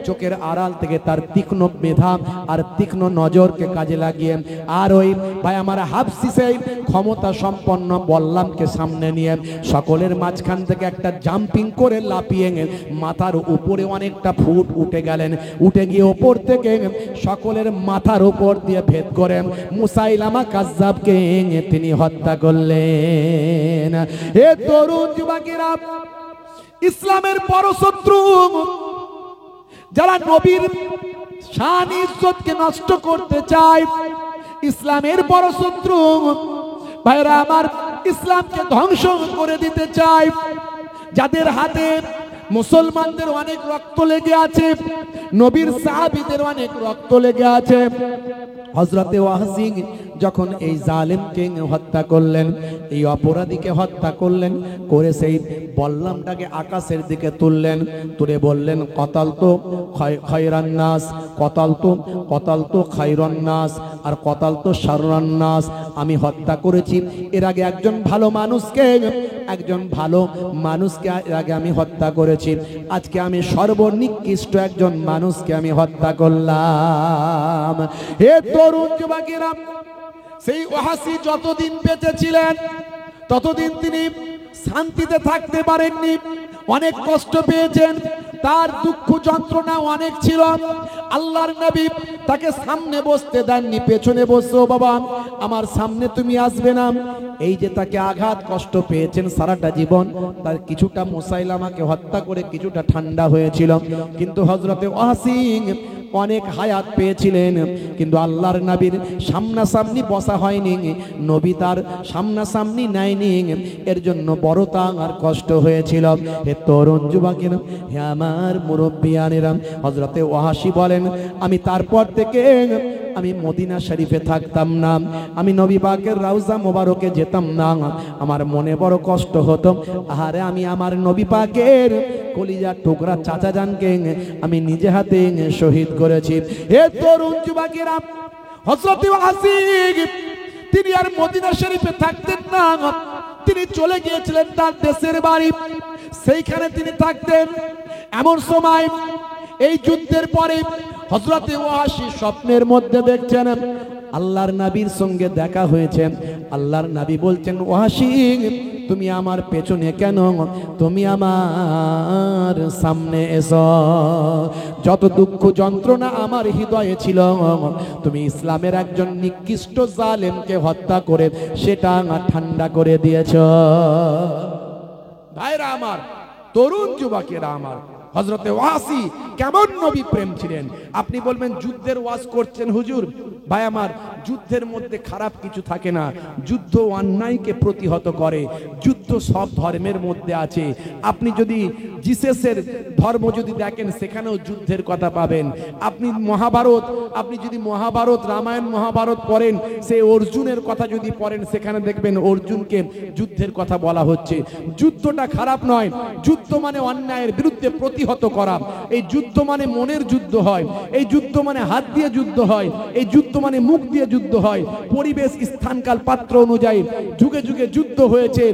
চোখের আড়াল থেকে তার তীক্ষ্ণ মেধা আর তীক্ষ্ণ নজরকে কাজে লাগিয়ে আর ওই ভাই আমার হাবশী সেই ক্ষমতা সম্পন্ন বল্লামকে সামনে নিয়ে সকলের মাঝখান থেকে একটা জাম্পিং করে লাফিয়ে মাথার উপরে অনেকটা ফুট উঠে উঠে গেলেন, উঠে গিয়ে ওপর থেকে সকলের মাথার উপর দিয়ে ভেদ করে মুসাইলামা কাজ্জাবকে তিনি হত্যা করলেন। হে তরুণ যুবকেরা, ইসলামের বড় শত্রু যারা নবীর শান ইজ্জতকে নষ্ট করতে চায়, ইসলামের বড় শত্রু ভাইরা আমার, ইসলামকে ধ্বংস করে দিতে চায়, যাদের হাতে মুসলমানদের অনেক রক্ত লেগে আছে, নবীর সাহাবীদের অনেক রক্ত লেগে আছে। হযরতে ওয়াহশী যখন এই জালেমকে হত্যা করলেন, এই অপরাধীকে হত্যা করলেন, করে সেই বল্লমটাকে আকাশের দিকে তুললেন, তুলে বললেন কতালতু খায়রান নাস, কতালতু খায়রান নাস, আর কতালতু শাররান নাস। আমি হত্যা করেছি এর আগে একজন ভালো মানুষকে, এর আগে আমি হত্যা করেছি, আজকে আমি সর্বনিকৃষ্ট একজন মানুষকে আমি হত্যা করলাম। হে তরুণ যুবকেরা, সেই ওয়াহশী যতদিন বেঁচে ছিলেন ততদিন তিনি শান্তিতে থাকতে পারেননি, অনেক কষ্ট পেয়েছেন, তার দুঃখ যন্ত্রণা অনেক ছিল। আল্লাহর নবী তাকে সামনে বসতে দেননি, পেছনে বসো বাবা, আমার সামনে তুমি আসবে না। এই যে তাকে আঘাত কষ্ট পেয়েছেন সারাটা জীবন, তার কিছুটা মুসাইলামাকে হত্যা করে কিছুটা ঠান্ডা হয়েছিল, কিন্তু হযরতে ওয়াহশী অনেক হায়াত পেয়েছিলেন, কিন্তু আল্লাহর নবীর সামনাসামনি বসা হয়নি, নবী তার সামনাসামনি নেয়নি, এর জন্য বড় তার কষ্ট হয়েছিল। হে তরুণ যুবকেরা, হে আমার মুরব্বিয়ানেরা, হযরতে ওয়াহশী বলেন আমি তারপর থেকে আমি মদিনা শরীফে থাকতাম না, আমি নবী পাকের রওজা মোবারকে যেতাম না, আমার মনে বড় কষ্ট হতো, আহারে আমি আমার নবী পাকের কলিজার টুকরা চাচা জানকে আমি নিজে হাতে শহীদ করেছি। হে তরুণ যুবকেরা, হযরত ওয়াহশী তিনি আর মদিনা শরীফে থাকতেন না, তিনি চলে গিয়েছিলেন তার দেশের বাড়ি, সেইখানে তিনি থাকতেন। এমন সময় এই যুদ্ধের পরে হযরতে ওয়াহশী স্বপ্নের মধ্যে দেখছেন আল্লাহর নবীর সঙ্গে দেখা হয়েছে। আল্লাহর নবী বলছেন, ওয়াহশী তুমি আমার পেছনে কেন, তুমি আমার সামনে এসো, যত দুঃখ যন্ত্রণা আমার হৃদয়ে ছিল, তুমি ইসলামের একজন নিকৃষ্ট জালেমকে হত্যা করে সেটা ঠান্ডা করে দিয়েছ। ভাইরা আমার, তরুণ যুবকেরা আমার, হযরতে ওয়াহশী কেমন নবী প্রেম ছিলেন। আপনি বলবেন যুদ্ধের ওয়াজ করছেন হুজুর, ভাই আমার, যুদ্ধের মধ্যে খারাপ কিছু থাকে না, যুদ্ধ অন্যায়কে প্রতিহত করে, যুদ্ধ সব ধর্মের মধ্যে আছে। আপনি যদি জিসাসের ধর্ম যদি দেখেন সেখানেও যুদ্ধের কথা পাবেন। আপনি যদি মহাভারত রামায়ণ মহাভারত পড়েন, সেই অর্জুনের কথা যদি পড়েন সেখানে দেখবেন অর্জুনকে যুদ্ধের কথা বলা হচ্ছে। যুদ্ধটা খারাপ নয়, যুদ্ধ মানে অন্যায়ের বিরুদ্ধে প্রতিহত করা, এই যুদ্ধ মানে মনের যুদ্ধ হয়, এই যুদ্ধ মানে হাত দিয়ে যুদ্ধ হয়, এই যুদ্ধ মানে মুখ দিয়ে যুদ্ধ হয়। পরিবেশ স্থানকাল পাত্র অনুযায়ী যুগে যুগে যুদ্ধ হয়েছে,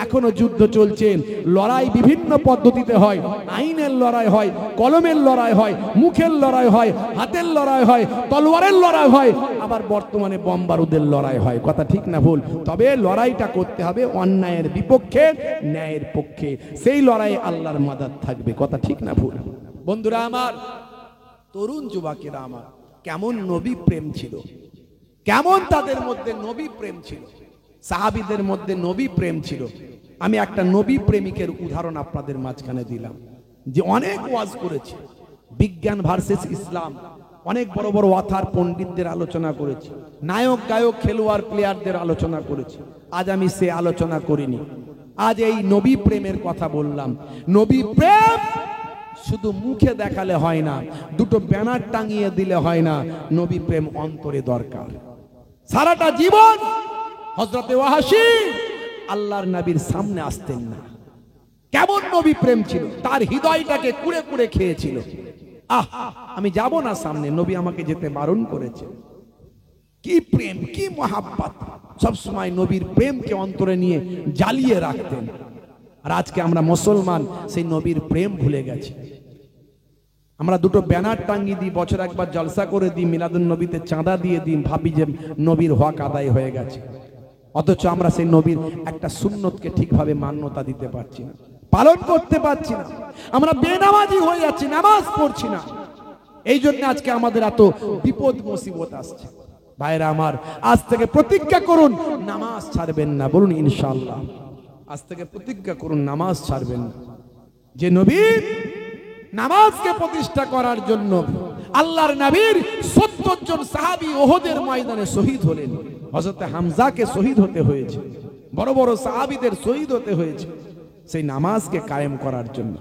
এখনো যুদ্ধ চলছে। লড়াই বিভিন্ন পদ্ধতিতে হয়, আইনের লড়াই হয়, কলমের লড়াই হয়, মুখের লড়াই হয়, হাতের লড়াই হয়, তলোয়ারের লড়াই হয়, আবার বর্তমানে বোম বারুদের লড়াই হয়। কথা ঠিক না ভুল? তবে লড়াইটা করতে হবে অন্যায়ের বিপক্ষে, ন্যায়ের পক্ষে, সেই লড়াইয়ে আল্লাহর মাদাদ থাকবে। কথা ঠিক না ভুল? বন্ধুরা আমার, তরুণ যুবকেরা আমার, কেমন নবী প্রেম ছিল, কেমন তাদের মধ্যে নবী প্রেম ছিল, সাহাবীদের মধ্যে নবী প্রেম ছিল। আমি একটা নবী প্রেমিকের উদাহরণ আপনাদের মাঝখানে দিলাম, যে অনেক ওয়াজ করেছে, বিজ্ঞান ভার্সেস ইসলাম, অনেক বড় বড় অথার পণ্ডিতদের আলোচনা করেছি, নায়ক গায়ক খেলোয়াড় প্লেয়ারদের আলোচনা করেছি। আজ আমি সে আলোচনা করিনি, আজ এই নবী প্রেমের কথা বললাম। নবী প্রেম শুধু মুখে দেখালে হয় না, দুটো ব্যানার টাঙিয়ে দিলে হয় না, নবী প্রেম অন্তরে দরকার। সারাটা জীবন হযরতে ওয়াহশী আল্লাহর নবীর সামনে আসতেন না। কেমন নবী প্রেম ছিল, তার হৃদয়টাকে কুড়ে কুড়ে খেয়েছিল। আমি যাব না সামনে, নবী আমাকে যেতে বারণ করেছে। কি প্রেম, কি মহাব্বত, সবসময় নবীর প্রেমকে অন্তরে নিয়ে জ্বালিয়ে রাখতেন। আর আজকে আমরা মুসলমান সেই নবীর প্রেম ভুলে গেছি। আমরা দুটো ব্যানার টাঙ্গিয়ে দিই, বছর একবার জলসা করে দিই, মিলাদুন নবীতে চাঁদা দিয়ে দিই, ভাবি যে নবীর হক আদায় হয়ে গেছে। অথচ আমরা সেই নবীর একটা সুন্নতকে ঠিকভাবে মান্যতা দিতে পারছি না, পালন করতে পারছি না। আমরা বেনামাজি হয়ে যাচ্ছি, নামাজ পড়ছি না। এই জন্য আজকে আমাদের এত বিপদ মুসিবত আসছে। ভাইরা আমার, আজ থেকে প্রতিজ্ঞা করুন নামাজ ছাড়বেন না। বলুন ইনশাআল্লাহ। আজ থেকে প্রতিজ্ঞা করুন নামাজ ছাড়বেন না। যে নবী নামাজকে প্রতিষ্ঠা করার জন্য আল্লাহর নবীর 70 জন সাহাবী ওহদের ময়দানে শহীদ হলেন। হযরত হামজাকে শহীদ হতে হয়েছে, বড় বড় সাহাবীদের শহীদ হতে হয়েছে সেই নামাজকে কায়েম করার জন্য।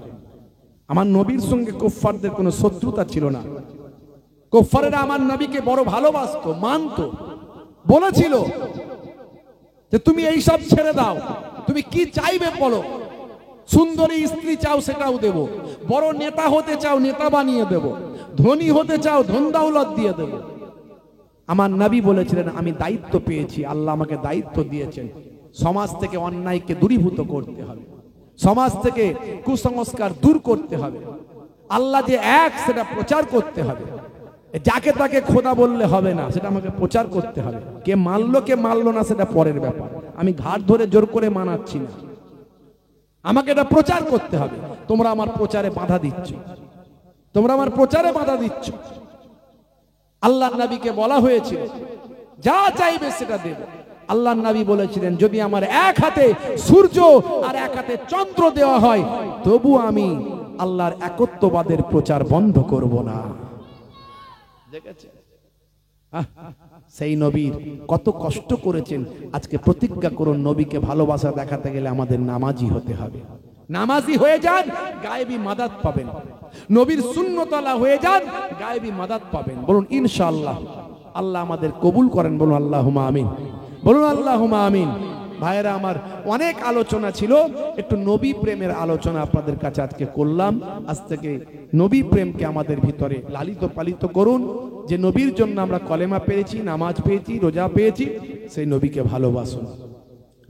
আমার নবীর সঙ্গে কুফফারদের কোনো শত্রুতা ছিল না। কুফফারেরা আমার নবীকে বড় ভালোবাসতো, মানতো, বলেছিল যে তুমি এইসব ছেড়ে দাও, তুমি কি চাইবে বলো, সুন্দরী স্ত্রী চাও সেটাও দেব, বড় নেতা হতে চাও নেতা বানিয়ে দেব, ধনী হতে চাও ধন দৌলত দিয়ে দেব। আমার নবী বলেছিলেন আমি দায়িত্ব পেয়েছি, আল্লাহ আমাকে দায়িত্ব দিয়েছেন, সমাজ থেকে অন্যায়কে দূরীভূত করতে হবে, সমাজ থেকে কুসংস্কার দূর করতে হবে, আল্লাহ যে এক সেটা প্রচার করতে হবে। যাকে তাকে খোদা বললে হবে না, সেটা আমাকে প্রচার করতে হবে। কে মানলো কে মানলো না সেটা পরের ব্যাপার, আমি ঘাট ধরে জোর করে মানাচ্ছি না, আমাকে এটা প্রচার করতে হবে। তোমরা আমার প্রচারে বাধা দিচ্ছ, তোমরা আমার প্রচারে বাধা দিচ্ছ। আল্লাহর নবীকে বলা হয়েছিল যা চাইবে সেটা দেব। আল্লাহর নবী বলেছিলেন যদি আমার এক হাতে সূর্য আর এক হাতে চন্দ্র দেওয়া হয় তবু আমি আল্লাহর একত্ববাদের প্রচার বন্ধ করব না। দেখেছেন সেই নবীর কত কষ্ট করেছেন। আজকে প্রতিজ্ঞা করুন নবীকে ভালোবাসা দেখাতে গেলে আমাদের নামাজি হতে হবে। নামাজি হয়ে যান, গায়েবী মাদাত পাবেন। নবীর সুন্নতওয়ালা হয়ে যান, গায়েবী মাদাত পাবেন। বলুন ইনশাআল্লাহ। আল্লাহ আমাদের কবুল করেন। বলুন আল্লাহুম্মা আমিন। বলুন আল্লাহুম্মা আমিন। ভাইরা আমার, অনেক আলোচনা ছিল, একটু নবী প্রেমের আলোচনা আপনাদের কাছে আজকে করলাম। আজ থেকে নবী প্রেমকে আমাদের ভিতরে লালিত পালিত করুন। যে নবীর জন্য আমরা কলেমা পেয়েছি, নামাজ পেয়েছি, রোজা পেয়েছি, সেই নবীকে ভালোবাসুন।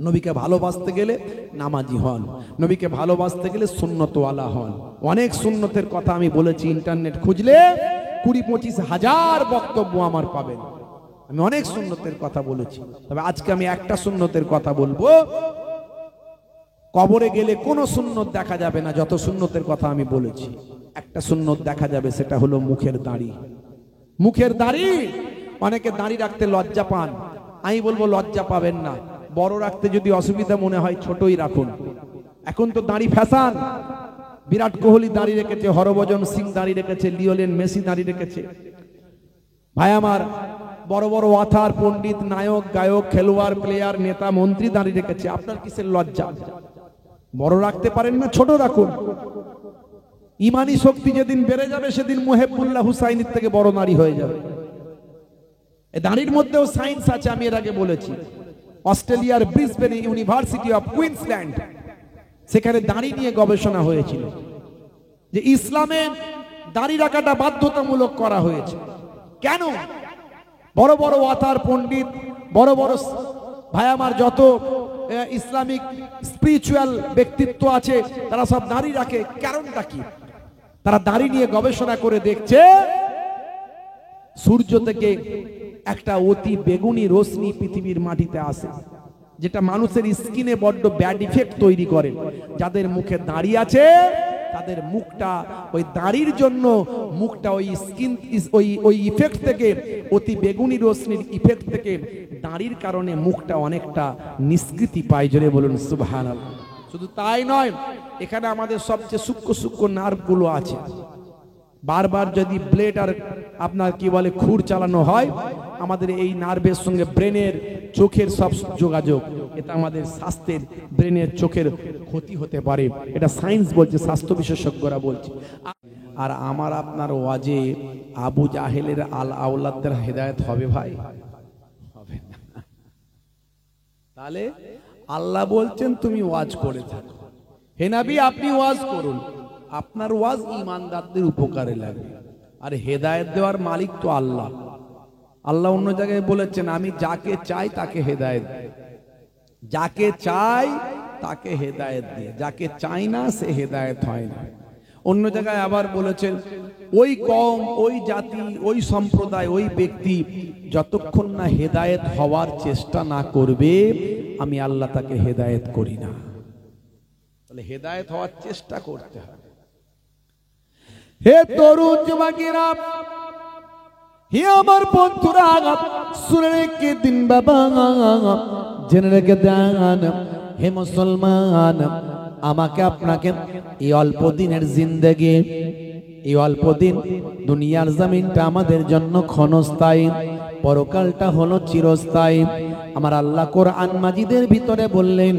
নবীকে ভালোবাসতে গেলে নামাজি হন, নবীকে ভালোবাসতে গেলে সুন্নতওয়ালা হন। অনেক সুন্নতের কথা আমি বলেছি, ইন্টারনেট খুঁজলে 20-25 হাজার বক্তব্য আমার পাবেন। আমি অনেক সুন্নতের কথা বলেছি, তবে আজকে আমি একটা সুন্নতের কথা বলবো। কবরে গেলে কোনো সুন্নত দেখা যাবে না, যত সুন্নতের কথা আমি বলেছি। একটা সুন্নত দেখা যাবে, সেটা হলো মুখের দাড়ি। মুখের দাড়ি, অনেকে দাড়ি রাখতে লজ্জা পান, আমি বলবো লজ্জা পাবেন না। বড় রাখতে যদি অসুবিধা মনে হয় ছোটই রাখুন। এখন তো দাড়ি ফ্যাশন। বিরাট কোহলি দাড়ি রেখেছে, হরভজন সিং দাড়ি রেখেছে, লিওনেল মেসি দাড়ি রেখেছে। ভাই আমার, বড় বড় ওয়াথার পণ্ডিত, নায়ক, গায়ক, খেলোয়াড়, প্লেয়ার, নেতা, মন্ত্রী দাড়ি রেখেছে। আপনার কিসের লজ্জা? বড় রাখতে পারেন না, ছোট রাখুন। ইমানি শক্তি যেদিন বেড়ে যাবে সেদিন মুহিবুল্লাহ হুসাইনের থেকে বড় নারী হয়ে যাবে। এই দাড়ির মধ্যেও সায়েন্স আছে, আমি এর আগে বলেছি। অস্ট্রেলিয়ার ব্রিসবেন ইউনিভার্সিটি অফ কুইন্সল্যান্ড, সেখানে দাড়ি নিয়ে গবেষণা হয়েছিল যে ইসলামে দাড়ি রাখাটা বাধ্যতামূলক করা হয়েছে। কেন? বড় বড় ওয়াতার পণ্ডিত, বড় বড় ভাই আমার যত ইসলামিক স্পিরিচুয়াল ব্যক্তিত্ব আছে তারা সব দাড়ি রাখে। কারণটা কি? তারা দাড়ি নিয়ে গবেষণা করে দেখছে সূর্য থেকে একটা অতি বেগুনি রশ্মি পৃথিবীর মাটিতে আসে, যেটা মানুষের স্কিনে বড্ড ব্যাড ইফেক্ট তৈরি করে। যাদের মুখে দাড়ি আছে তাদের মুখটা ওই দাড়ির জন্য মুখটা ওই স্কিন ওই ইফেক্ট থেকে, অতি বেগুনি রশ্মির ইফেক্ট থেকে দাড়ির কারণে মুখটা অনেকটা নিষ্কৃতি পায়। জোরে বলুন সুবহানাল্লাহ। শুধু তাই নয়, এখানে আমাদের সবচেয়ে সূক্ষ্ম সূক্ষ্ম নার্ভগুলো আছে। বারবার যদি ব্লেড আর আপনার কি বলে খুর চালানো হয়, আমাদের এই নার্ভের সঙ্গে ব্রেনের, চোখের সব যোগাযোগ, এটা আমাদের স্বাস্থ্যের, ব্রেনের, চোখের ক্ষতি হতে পারে। এটা সায়েন্স বলছে, স্বাস্থ্য বিশেষজ্ঞরা বলছে। আর আমার আপনার ওয়াজে আবু জাহেলের আওলাদদের হেদায়েত হবে ভাই? হবে না। তাহলে আল্লাহ বলছেন তুমি ওয়াজ করে থাকো, হে নবী আপনি ওয়াজ করুন, আপনার ওয়াজ ঈমানদারদের উপকারে লাগে। আর হেদায়েত দেওয়ার মালিক তো আল্লাহ। আল্লাহ অন্য জায়গায় বলেছেন আমি যাকে চাই তাকে হেদায়েত দিই, যাকে চাই তাকে হেদায়েত দিয়ে, যাকে চাই না সে হেদায়েত হয় না। অন্য জায়গায় আবার বলেছেন ওই কওম, ওই জাতি, ওই সম্প্রদায়, ওই ব্যক্তি যতক্ষণ না হেদায়েত হওয়ার চেষ্টা না করবে আমি আল্লাহ তাকে হেদায়েত করি না। তাহলে হেদায়েত হওয়ার চেষ্টা করতে হবে। হে তরুণ যুবকেরা, হে আমার বন্ধুরা, শুনে রেখে দিন বাবা, জেনে রেখে দেন হে মুসলমান, আমাকে আপনাকে এই অল্প দিনের জিন্দেগি, এই অল্প দিন দুনিয়ার জমিনটা আমাদের জন্য ক্ষণস্থায়ী, পরকালটা হলো চিরস্থায়ী। আমার আল্লাহ কোরআন মাজিদের ভিতরে বললেন,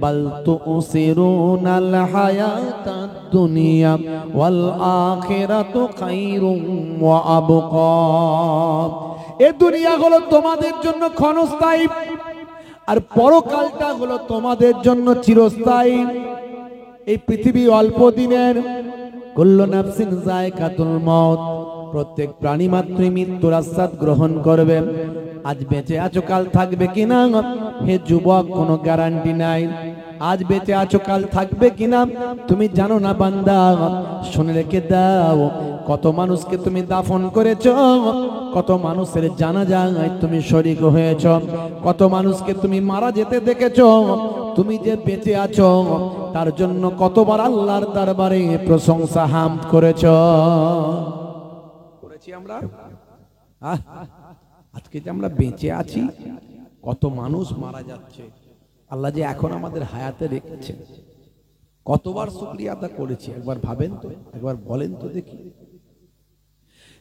বাল তুসিরুনাল হায়াতাদ দুনিয়া ওয়াল আখিরাতু খায়রুম ওয়া আবকা। এই দুনিয়া হলো তোমাদের জন্য ক্ষণস্থায়ী, আর পরকালটা হলো তোমাদের জন্য চিরস্থায়ী। এই পৃথিবী অল্প দিনের। কুল্লু নাফসিন যায়কাতুল মউত, প্রত্যেক প্রাণী মাত্রই মৃত্যুর আস্বাদ গ্রহণ করবে। আজ বেঁচে আছো কাল থাকবে কিনা হে যুবক, কোনো গ্যারান্টি নাই। আজ বেঁচে আছো কাল থাকবে কিনা তুমি জানো না বান্দা। শুনে রেখে দাও, কত মানুষকে তুমি দাফন করেছো, কত মানুষের জানাজায় তুমি শরীক হয়েছো, কত মানুষকে তুমি মারা যেতে দেখেছো। তুমি যে বেঁচে আছো তার জন্য কতবার আল্লাহর দরবারে প্রশংসা হামদ করেছো। করেছি আমরা। আজকে যে আমরা বেঁচে আছি, কত মানুষ মারা যাচ্ছে, আল্লাহ যে এখন আমাদের হায়াতে রেখেছেন, কতবার শুকরিয়া আদা করেছি একবার ভাবেন তো, একবার বলেন তো দেখি।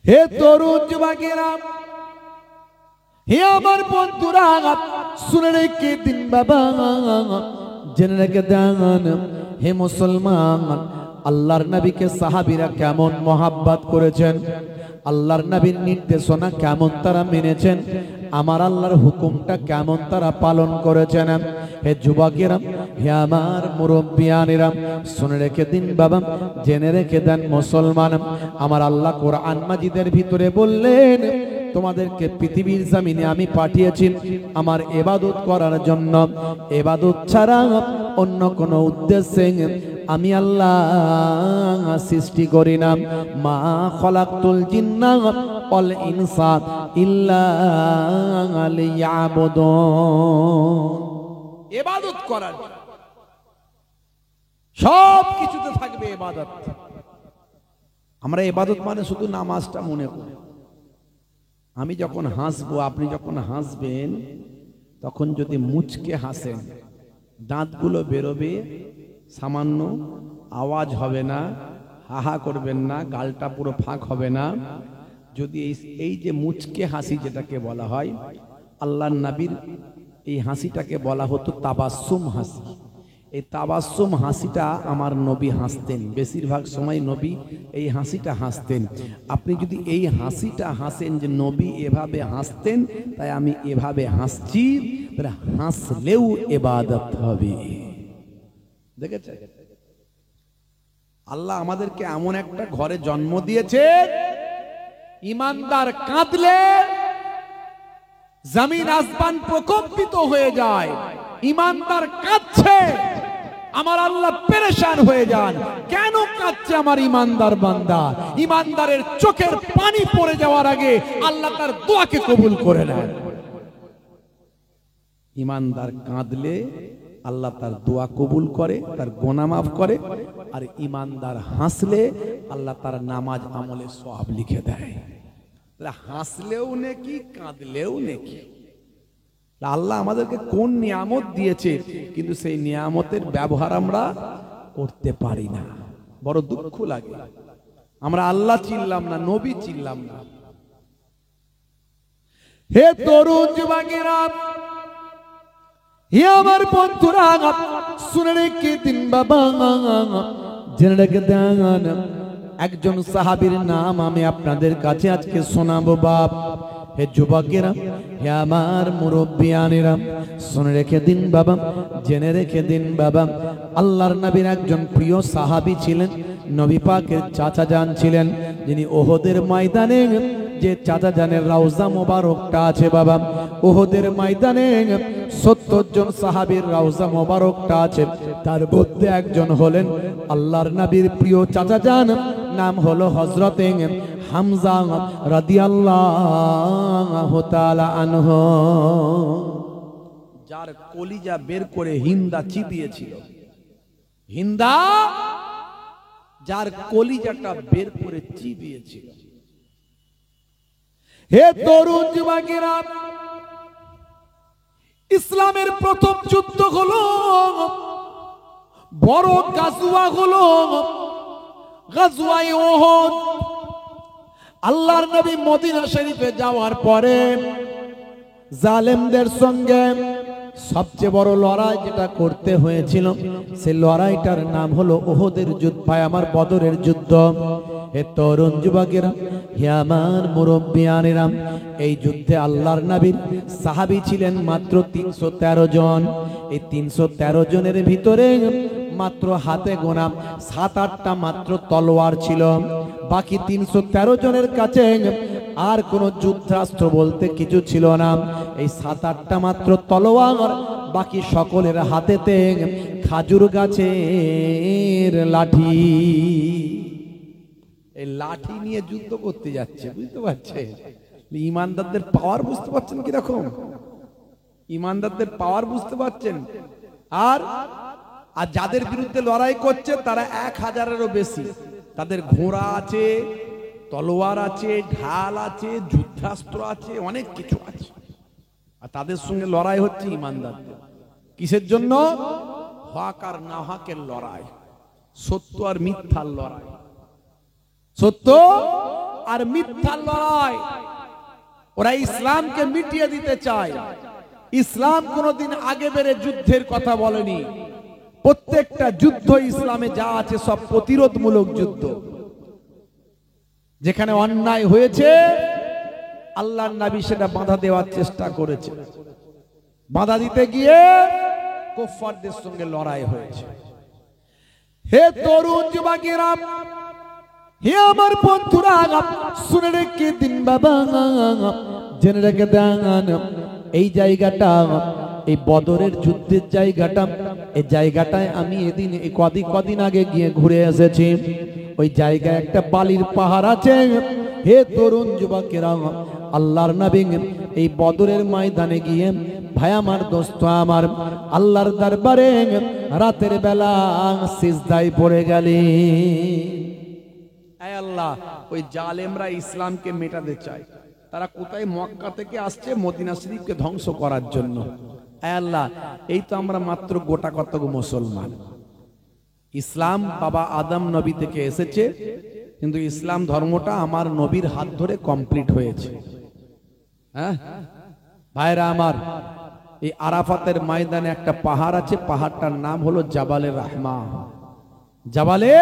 হে তরুণ যুবকেরা, হে আমার বন্ধুরা, শুনে রেখে দিন বাবা, জেনে রেখে দেন হে মুসলমান, আল্লাহর নবীকে সাহাবীরা কেমন মহাব্বত করেছেন, আল্লাহর নবীর নির্দেশনা কেমন তারা মেনেছেন, আমার আল্লাহর হুকুমটা কেমন তারা পালন করেছেন। হে যুবকেরা, হে আমার মুরব্বিয়ানেরা, শুনে রেখে দিন বাবা, জেনে রেখে দেন মুসলমান, আমার আল্লাহ কোরআন মাজিদের ভিতরে বললেন, তোমাদেরকে পৃথিবীর জমিনে আমি পাঠিয়েছি আমার ইবাদত করার জন্য। ইবাদত ছাড়া অন্য কোনো উদ্দেশ্যে আমি আল্লাহ সৃষ্টি করি না। মা খলাকতুল জিন্না ওয়াল ইনসা ইল্লা লিয়াবুদুন। ইবাদত করার, সব কিছুতে থাকবে ইবাদত। আমরা ইবাদত মানে শুধু নামাজটা মনে করি। আমি যখন হাসবো, আপনি যখন হাসবেন, তখন যদি মুচকে হাসেন, দাঁতগুলো বেরোবে, সামান্য আওয়াজ হবে না, হাহা করবেন না, গালটা পুরো ফাঁক হবে না। যদি এই যে মুচকে হাসি যেটাকে বলা হয়, আল্লাহর নবীর এই হাসিটাকে বলা হতো তাবাসসুম হাসি। এই তাবাসসুম হাসিটা আমার নবী হাসতেন, বেশিরভাগ সময় নবী এই হাসিটা হাসতেন। আপনি যদি এই হাসিটা হাসেন যে নবী এভাবে হাসতেন, তাই আমি এভাবে হাসছি, তাহলে হাসলেও ইবাদত হবে। দেখেছে, আল্লাহ আমাদেরকে এমন একটা ঘরে জন্ম দিয়েছে, ইমানদার কাঁদলে জমিন আসমান প্রকম্পিত হয়ে যায়। ইমানদার কাঁদছে, আমার আল্লাহ পেরেশান হয়ে যান, কেন কাঁদছে আমার ইমানদার বান্দা? ইমানদারের চোখের পানি পড়ে যাওয়ার আগে আল্লাহ তার দোয়াকে কবুল করে নেন। ইমানদার কাঁদলে আল্লাহ তার দোয়া কবুল করে, তার গুনাহ মাফ করে। আর ইমানদার হাসলে আল্লাহ তার নামাজ আমলে সওয়াব লিখে দেয়। তাহলে হাসলেও নেকি, কাঁদলেও নেকি। আল্লাহ আমাদেরকে কোন নিয়ামত দিয়েছে, কিন্তু সেই নিয়ামতের ব্যবহার আমরা করতে পারি না, বড় দুঃখ লাগে। আমরা আল্লাহ চিনলাম না, নবী চিনলাম না। হে তরুণ যুবকেরা, হে আমার বন্ধুরা, শুনে রেখে দিন বাবা, জেনে রেখে দেন, একজন সাহাবীর নাম আমি আপনাদের কাছে আজকে শোনাবো বাপ। হে যুবকেরা, হে আমার মুরব্বিয়ানেরা, শুনে রেখে দিন বাবা, জেনে রেখে দিন বাবা, আল্লাহর নবীর একজন প্রিয় সাহাবী ছিলেন, নবী পাকের চাচা জান ছিলেন, যিনি ওহদের ময়দানে, যে চাচা জানের রওজা মোবারকটা আছে বাবা, ওহদের ময়দানে 70 জন সাহাবীর রওজা মোবারকটা আছে, তার মধ্যে একজন হলেন আল্লাহর নবীর প্রিয় চাচা জান, নাম হলো হযরতে হামজা রাদিয়াল্লাহু তাআলা আনহু, যার কলিজা বের করে হিন্দা চিবিয়েছিল। হিন্দা যার কলিজাটা বের করে চিবিয়েছিল। হে তরুণ যুবকেরা, ইসলামের প্রথম যুদ্ধ হলো, বড় গাজওয়া হলো গাজওয়ায়ে উহুদ। আল্লাহর নবী মদিনা শরীফে যাওয়ার পরে জালেমদের সঙ্গে সবচেয়ে বড় লড়াই যেটা করতে হয়েছিল, সেই লড়াইটার নাম হলো উহুদের যুদ্ধ। ভাই আমার, বদরের যুদ্ধ। হে তরুণ যুবকেরা, হে আমার মুরব্বিয়ানেরা, এই যুদ্ধে আল্লাহর নবীর সাহাবী ছিলেন মাত্র 313 জন। এই 313 জনের ভিতরে মাত্র হাতে গোনা 7-8টা মাত্র তলোয়ার ছিল। বাকি 313 জনের কাছে আর কোনো যুদ্ধাস্ত্র বলতে কিছু ছিল না। এই 7-8টা মাত্র তলোয়ার, বাকি সকলের হাতেতে খাজুর গাছের লাঠি। এই লাঠি নিয়ে যুদ্ধ করতে যাচ্ছে, বুঝতে পারছেন? ইমানদারদের পাওয়ার বুঝতে পারছেন কিরকম? ইমানদারদের পাওয়ার বুঝতে পারছেন? আর যাদের বিরুদ্ধে লড়াই করছে তারা 1000-এরও বেশি। তাদের ঘোড়া আছে, তলোয়ার আছে, ঢাল আছে, যুদ্ধাস্ত্র আছে, অনেক কিছু আছে। আর তাদের সঙ্গে লড়াই হচ্ছে ইমানদারদের। কিসের জন্য? হক আর না হকের লড়াই, সত্য আর মিথ্যার লড়াই, সত্য আর মিথ্যার লড়াই। ওরা ইসলামকে মিটিয়ে দিতে চায়। ইসলাম কোনোদিন আগে বেড়ে যুদ্ধের কথা বলেনি। প্রত্যেকটা যুদ্ধ ইসলামে যা আছে সব প্রতিরোধমূলক যুদ্ধ। যেখানে অন্যায় হয়েছে আল্লাহর নবী সেটা বাধা দেওয়ার চেষ্টা করেছে। বাধা দিতে গিয়ে কুফফারদের সঙ্গে লড়াই হয়েছে। হে তরুণ যুবকেরা, হে আমার বন্ধুরা, শুনে রেখে দিন বাবা, জেনে রেখে দেন, এই জায়গাটা, এই বদরের যুদ্ধের জায়গাটা, এই জায়গাটায় আমি এদিন কদিন আগে গিয়ে ঘুরে এসেছি। ওই জায়গায় একটা বালির পাহাড় আছে। হে তরুণ যুবকেরা, আল্লাহর নবী এই বদরের ময়দানে গিয়ে, ভাই আমার, দোস্ত আমার, আল্লাহর দরবারে রাতের বেলা সিজদায় পড়ে গেলেন। আয় আল্লাহ, ওই জালেমরা ইসলামকে মেটাতে চায়। তারা কোথায়? মক্কা থেকে আসছে মদিনা শরীফকে ধ্বংস করার জন্য। আয় আল্লাহ, এই তো আমরা মাত্র গোটা কতক মুসলমান। ইসলাম বাবা আদম নবী থেকে এসেছে, কিন্তু ইসলাম ধর্মটা আমার নবীর হাত ধরে কমপ্লিট হয়েছে। হ্যাঁ ভাইরা আমার, এই আরাফাতের ময়দানে একটা পাহাড় আছে, পাহাড়টার নাম হলো জাবালে রাহমা। জাবালে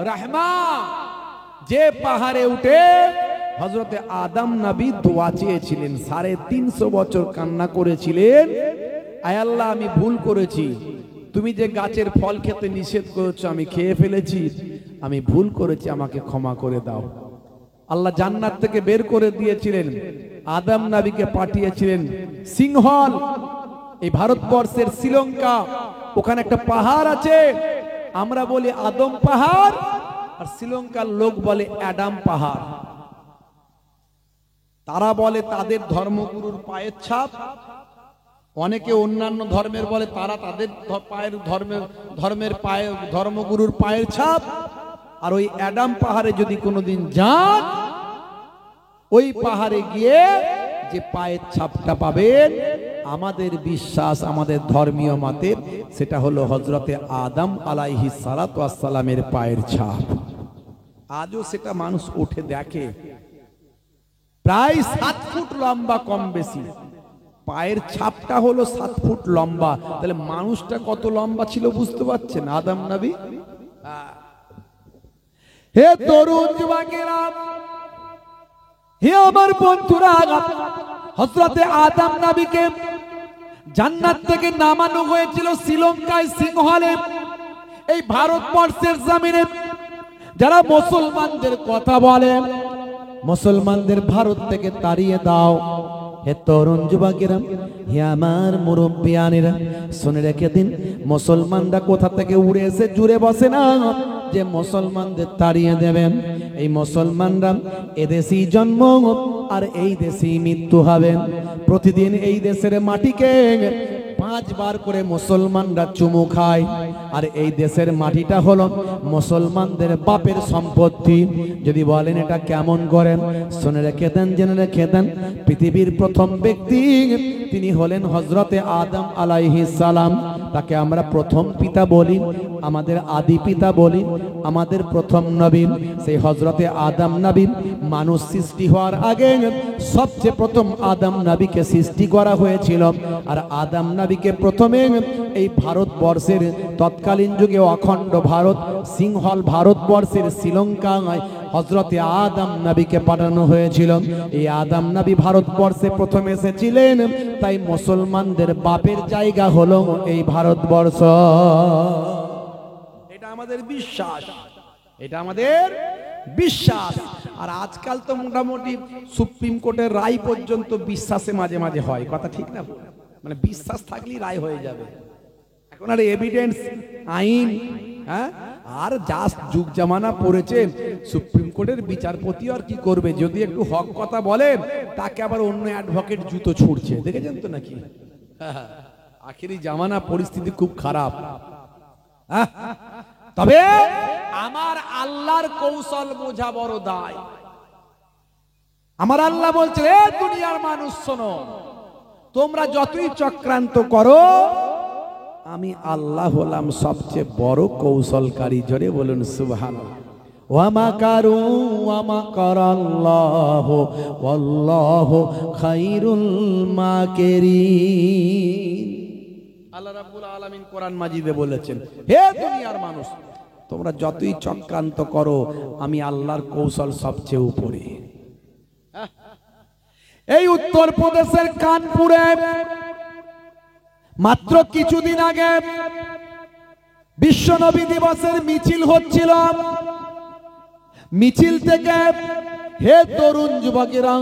রাহমা, যে পাহাড়ে উঠে হযরতে আদম নবী দোয়া চেয়েছিলেন, 350 বছর কান্না করেছিলেন, আয় আল্লাহ আমি ভুল করেছি, তুমি যে গাছের ফল খেতে নিষেধ করেছো আমি খেয়ে ফেলেছি, আমি ভুল করেছি, আমাকে ক্ষমা করে দাও। আল্লাহ জান্নাত থেকে বের করে দিয়েছিলেন, আদম নবীকে পাঠিয়েছিলেন সিংহল, এই ভারতবর্ষের শ্রীলঙ্কা, ওখানে একটা পাহাড় আছে, আমরা বলি আদম পাহাড়, আর শ্রীলঙ্কার লোক বলে অ্যাডাম পাহাড়। তারা বলে তাদের ধর্মগুরুর পায়ের ছাপ, অনেকে অন্যান্য ধর্মের বলে তারা তাদের পায়ের ধর্মগুরুর পায়ের ছাপ। আর ওই অ্যাডাম পাহাড়ে যদি কোনোদিন যান, ওই পাহাড়ে গিয়ে যে পায়ের ছাপটা পাবেন, আমাদের বিশ্বাস, আমাদের ধর্মীয় মতে সেটা হলো হযরতে আদম আলাইহিস সালাতু ওয়াস সালামের পায়ের ছাপ। আজও সেটা মানুষ উঠে দেখে, প্রায় 7 ফুট লম্বা, কম বেশি। পায়ের ছাপটা হলো 7 ফুট লম্বা, তাহলে মানুষটা কত লম্বা ছিল বুঝতে পারছেন? আদম নবী। হে তরুণ যুবকেরা, হে আমার বন্ধুরা, হযরতে আদম নবীকে জান্নাত থেকে নামানো হয়েছিল শ্রীলঙ্কায় সিংহলে। এই ভারতবর্ষের জমিনে যারা মুসলমানদের কথা বলে, মুসলমানদের ভারত থেকে তাড়িয়ে দাও। হে তরুণ যুবকেরা, হে আমার মুরব্বিয়ানেরা, শুনে রেখে দিন, মুসলমানরা কোথা থেকে উড়ে এসে জুড়ে বসে না যে মুসলমানদের তাড়িয়ে দেবেন। এই মুসলমানরা এদেশেই জন্ম আর এই দেশেই মৃত্যু হবে। প্রতিদিন এই দেশের মাটিকে 5 বার করে মুসলমানরা চুমু খায়। আর এই দেশের মাটিটা হলো মুসলমানদের বাপের সম্পত্তি। যদি বলেন এটা কেমন করেন, শুনে রেখে দেন, জেনে রেখে দেন। পৃথিবীর প্রথম ব্যক্তি তিনি হলেন হযরতে আদম আলাইহিস সালাম। তাকে আমরা প্রথম পিতা বলি, আমাদের আদি পিতা বলি, আমাদের প্রথম নবী সেই হযরতে আদম নবী। মানুষ সৃষ্টি হওয়ার আগে সবচেয়ে প্রথম আদম নবীকে সৃষ্টি করা হয়েছিল। আর আদম নবীকে প্রথমে এই ভারতবর্ষের তৎকালীন যুগে অখণ্ড ভারত, সিংহল ভারতবর্ষের শ্রীলঙ্কায় হযরতে আদম নবীকে পাঠানো হয়েছিল। এই আদম নবী ভারতবর্ষে প্রথম এসেছিলেন, তাই মুসলমানদের বাপের জায়গা হলো এই ভারতবর্ষ। এটা আমাদের বিশ্বাস, এটা আমাদের বিশ্বাস। আর আজকাল তো মোটামুটি সুপ্রিম কোর্টের রায় পর্যন্ত বিশ্বাসে মাঝে মাঝে হয়, কথা ঠিক না? মানে বিশ্বাস থাকলেই রায় হয়ে যাবে। এখন আর এভিডেন্স আইন, হ্যাঁ, আর যা যুগ জামানা পড়েছে, সুপ্রিম কোর্টের বিচারপতি আর কি করবে? যদি একটু হক কথা বলেন, তাকে আবার অন্য অ্যাডভোকেট জুতো ছুড়ছে, দেখেছেন তো নাকি? আখেরি জামানা, পরিস্থিতি খুব খারাপ। তবে আমার আল্লাহর কৌশল বোঝা বড় দায়। আমার আল্লাহ বলছে, এ দুনিয়ার মানুষ শোনো, তোমরা যতই চক্রান্ত করো, আমি আল্লাহ হলাম সবচেয়ে বড় কৌশলকারী। জোরে বলুন সুবহানাল্লাহ। ওয়া মাকারু ওয়া মাকারাল্লাহু ওয়াল্লাহু খায়রুল মাকিরিন। আল্লাহ রাব্বুল আলামিন কোরআন মাজিদে বলেছেন, হে দুনিয়ার মানুষ, তোমরা যতই চক্রান্ত করো, আমি আল্লাহর কৌশল সবচেয়ে উপরে। এই উত্তরপ্রদেশের কানপুরে মাত্র কিছুদিন আগে বিশ্ব নবী দিবসের মিছিল হচ্ছিল। মিছিল থেকে হে তরুণ যুবকেরা,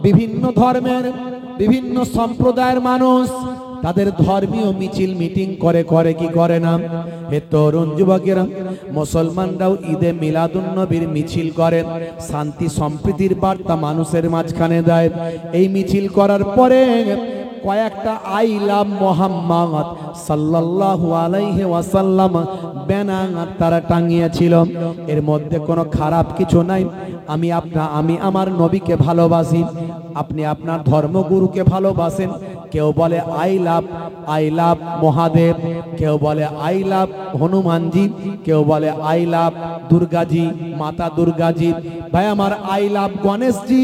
বিভিন্ন ধর্মের, বিভিন্ন সম্প্রদায়ের মানুষ তাদের ধর্মীয় মিছিল মিটিং করে, করে কি করে না? হে তরুণ যুবকেরা, মুসলমানরাও ঈদে মিলাদুন নবীর মিছিল করে, শান্তি সম্প্রীতির বার্তা মানুষের মাঝখানে দেয়। এই মিছিল করার পরে কয়েকটা আই লাভ মুহাম্মদ সাল্লাল্লাহু আলাইহি ওয়াসাল্লাম ব্যানার তারা টাঙিয়েছিল। এর মধ্যে কোনো খারাপ কিছু নাই। আমি আমার নবীকে ভালোবাসি, আপনি আপনার ধর্মগুরুকে ভালোবাসেন। কেউ বলে আই লাভ মহাদেব, কেউ বলে আই লাভ হনুমানজি, কেউ বলে আই লাভ দুর্গাজি, মাতা দুর্গাজি। ভাই আমার আই লাভ গণেশজি,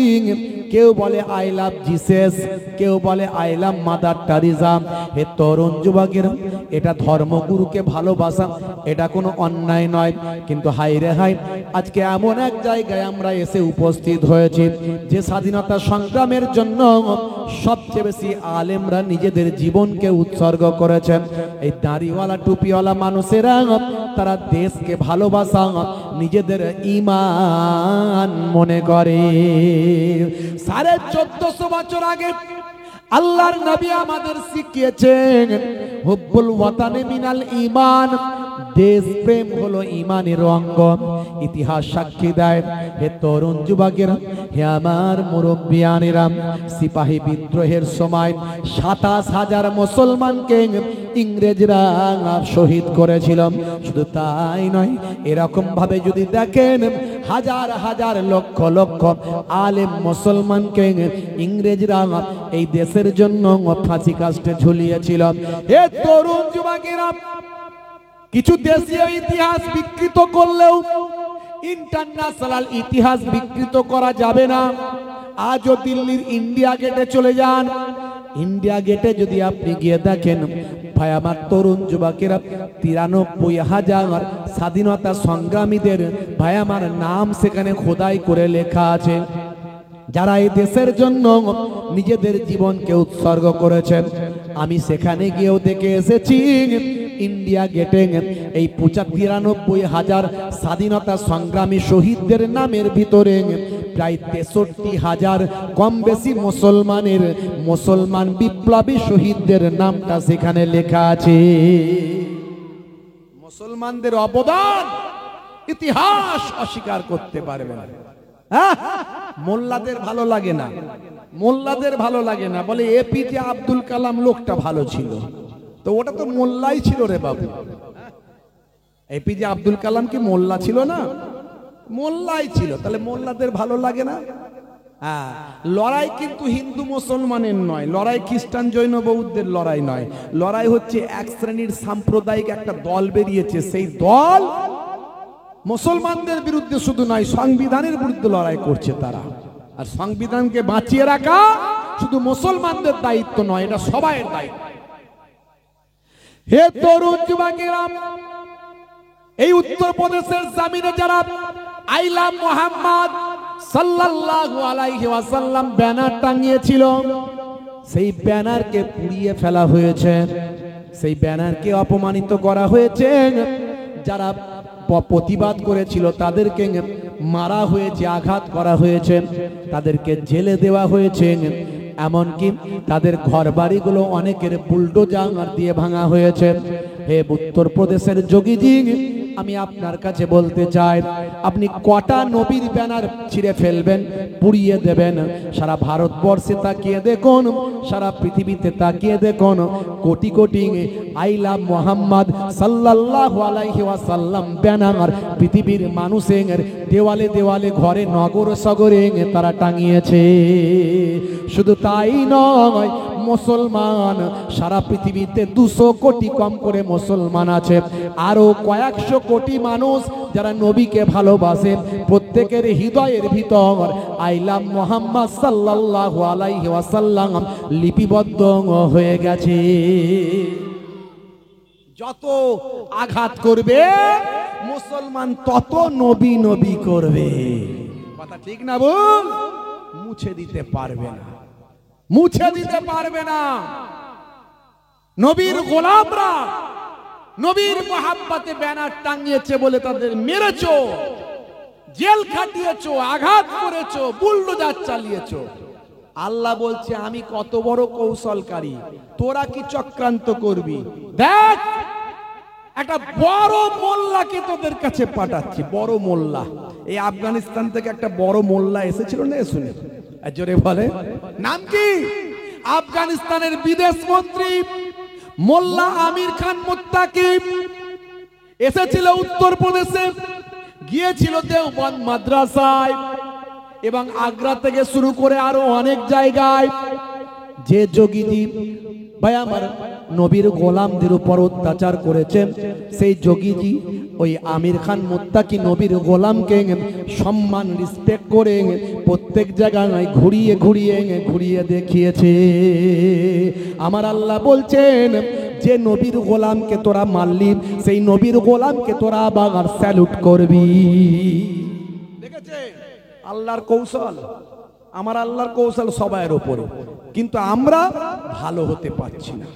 কেউ বলে আই লাভ জিসাস, কেউ বলে আই লাভ মাদার টেরেসা। হে তরুণ যুবকেরা, এটা ধর্মগুরুকে ভালোবাসা, এটা কোনো অন্যায় নয়। কিন্তু হাই রে হাই, আজকে এমন এক জায়গায় আমরা এসে উপস্থিত হয়েছি যে স্বাধীনতা সংগ্রামের জন্য সবচেয়ে বেশি আলেমরা নিজেদের জীবনকে উৎসর্গ করেছেন। এই দাড়িওয়ালা টুপিওয়ালা মানুষেরা তারা দেশকে ভালোবাসা নিজেদের ঈমান মনে করে। 1450 বছর আগে আল্লাহর নবী আমাদের শিখিয়েছেন, হুব্বুল ওয়াতানে মিনাল ঈমান, দেশ প্রেম হলো ঈমানের অঙ্গ। ইতিহাস সাক্ষী দেয়। হে তরুণ যুবকেরা, হে আমার মুরব্বিয়ানেরা, সিপাহী বিদ্রোহের সময় 27,000 মুসলমানকে ইংরেজরা শহীদ করেছিল। শুধু তাই নয়, এরকম ভাবে যদি দেখেন, হাজার হাজার লক্ষ লক্ষ আলেম মুসলমানকে ইংরেজরা এই দেশের জন্য ফাঁসি কাস্টে ঝুলিয়েছিল। হে তরুণ যুবকেরা, কিছু দেশীয় ইতিহাস বিকৃত করলেও ইন্টারন্যাশনাল ইতিহাস বিকৃত করা যাবে না। আজও দিল্লির ইন্ডিয়া গেটে চলে যান, ইন্ডিয়া গেটে যদি আপনি গিয়ে দেখেন, ভাই আমার তরুণ যুবকেরা, 93,000 স্বাধীনতা সংগ্রামীদের ভাই আমার নাম সেখানে খোদাই করে লেখা আছে, যারা এই দেশের জন্য নিজেদের জীবনকে উৎসর্গ করেছেন। আমি সেখানে গিয়েও দেখে এসেছি, ইন্ডিয়া গেটে এই 93,000 স্বাধীনতা সংগ্রামী শহীদদের নামের ভিতরে প্রায় 63,000 কম বেশি মুসলমান বিপ্লবী শহীদদের নামটা সেখানে লেখা আছে। মুসলমানদের অবদান ইতিহাস অস্বীকার করতে পারবে না। মোল্লাদের ভালো লাগে না, মোল্লাদের ভালো লাগে না, বলে এপিজে আব্দুল কালাম লোকটা ভালো ছিল। তো ওটা তো মোল্লাই ছিল রে বাবু, এপিজে আব্দুল কালাম কি মোল্লা ছিল না? মোল্লাই ছিল। তাহলে মোল্লাদের ভালো লাগে না? হ্যাঁ, লড়াই কিন্তু হিন্দু মুসলমানের নয়, লড়াই খ্রিস্টান জৈন বৌদ্ধের লড়াই নয়, লড়াই হচ্ছে এক শ্রেণীর সাম্প্রদায়িক একটা দল বেরিয়েছে, সেই দল মুসলমানদের বিরুদ্ধে শুধু নয়, সংবিধানের বিরুদ্ধে লড়াই করছে তারা। আর সংবিধানকে বাঁচিয়ে রাখা শুধু মুসলমানদের দায়িত্ব নয়, এটা সবাইয়ের দায়িত্ব। হে তরুণ যুবকেরা, এই উত্তরপ্রদেশের জমিনে যারা আই লাভ মুহাম্মদ সাল্লাল্লাহু আলাইহি ওয়াসাল্লাম ব্যানার টাঙিয়েছিল, সেই ব্যানারকে পুড়িয়ে ফেলা হয়েছে, সেই ব্যানারকে অপমানিত করা হয়েছে। যারা প্রতিবাদ করেছিল তাদেরকে মারা হয়েছে, আঘাত করা হয়েছে, তাদেরকে জেলে দেওয়া হয়েছে, এমনকি তাদের ঘরবাড়িগুলো অনেকের বুলডোজার দিয়ে ভাঙা হয়েছে। হে উত্তরপ্রদেশের যোগীজি, আমি আপনার কাছে বলতে চাই, আপনি কটা নবীর ব্যানার ছিঁড়ে ফেলবেন, পুড়িয়ে দেবেন? সারা ভারতবর্ষে তাকিয়ে দেখুন, সারা পৃথিবীতে তাকিয়ে দেখুন, কোটি কোটি আই লাভ মুহাম্মদ সাল্লাল্লাহু আলাইহি ওয়াসাল্লাম ব্যানার পৃথিবীর মানুষের দেওয়ালে দেওয়ালে, ঘরে, নগর সগরে তারা টাঙিয়েছে। শুধু তাই নয়, মুসলমান সারা পৃথিবীতে 200 কোটি কম করে মুসলমান আছে, আরো কয়েকশো কোটি মানুষ যারা নবীকে ভালোবাসে, প্রত্যেকের হৃদয়ের ভিতর আই লাভ মুহাম্মদ সাল্লাল্লাহু আলাইহি ওয়াসাল্লাম লিপিবদ্ধ হয়ে গেছে। যত আঘাত করবে মুসলমান, তত নবী নবী করবে। কথা ঠিক না বল? মুছে দিতে পারবে না, মুছে দিতে পারবে না। নবীর গোলামরা নবীর মহাব্বতে ব্যানার টাঙিয়েছে বলে তাদের মেরেছো, জেল খাটিয়েছো, আঘাত করেছো, বুলডোজার চালিয়েছো। আল্লাহ বলছে, আমি কত বড় কৌশলকারী, তোরা কি চক্রান্ত করবি? দেখ, একটা বড় মোল্লাকে তোদের কাছে পাঠাচ্ছি, বড় মোল্লা। এই আফগানিস্তান থেকে একটা বড় মোল্লা এসেছিল না, শুনে জোরে বলে, নাম কি? আফগানিস্তানের বিদেশ মন্ত্রী মোল্লা আমির খান মুত্তাকি এসেছিল উত্তরপ্রদেশে, গিয়েছিল দেওবন্দ মাদ্রাসায় এবং আগ্রা থেকে শুরু করে আরো অনেক জায়গায়। যে যোগীজি ভাই আমার নবীর গোলামদের উপর অত্যাচার করেছে, সেই যোগীজি ওই আমির খান মুত্তাকি নবীর গোলামকে সম্মান রেসপেক্ট করে প্রত্যেক জায়গায় ঘুরিয়ে ঘুরিয়ে ঘুরিয়ে দেখিয়েছে। আমার আল্লাহ বলছেন, যে নবীর গোলামকে তোরা মারলি, সেই নবীর গোলামকে তোরা আবার স্যালুট করবি। দেখেছে আল্লাহর কৌশল? আমার আল্লাহর কৌশল সবার উপরে, কিন্তু আমরা ভালো হতে পারছি না।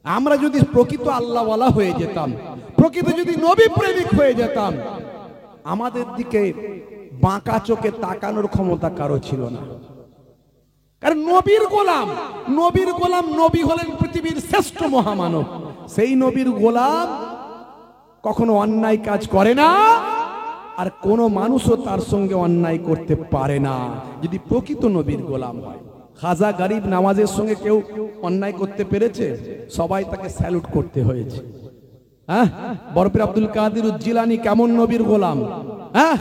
আমরা যদি প্রকৃত আল্লাহওয়ালা হয়ে যেতাম, প্রকৃত যদি নবী প্রেমিক হয়ে যেতাম, আমাদের দিকে বাঁকা চোখে তাকানোর ক্ষমতা কারো ছিল না। কারণ নবীর গোলাম, নবীর গোলাম, নবী হলেন পৃথিবীর শ্রেষ্ঠ মহামানব। সেই নবীর গোলাম কখনো অন্যায় কাজ করে না, আর কোন মানুষও তার সঙ্গে অন্যায় করতে পারে না, যদি প্রকৃত নবীর গোলাম হয়। খাজা গরিব নামাজের সঙ্গে কেউ অন্যায় করতে পেরেছে? সবাই তাকে স্যালুট করতে হয়েছে। হ্যাঁ, বরফির আব্দুল কাদের জিলানী কেমন নবীর গোলাম? হ্যাঁ,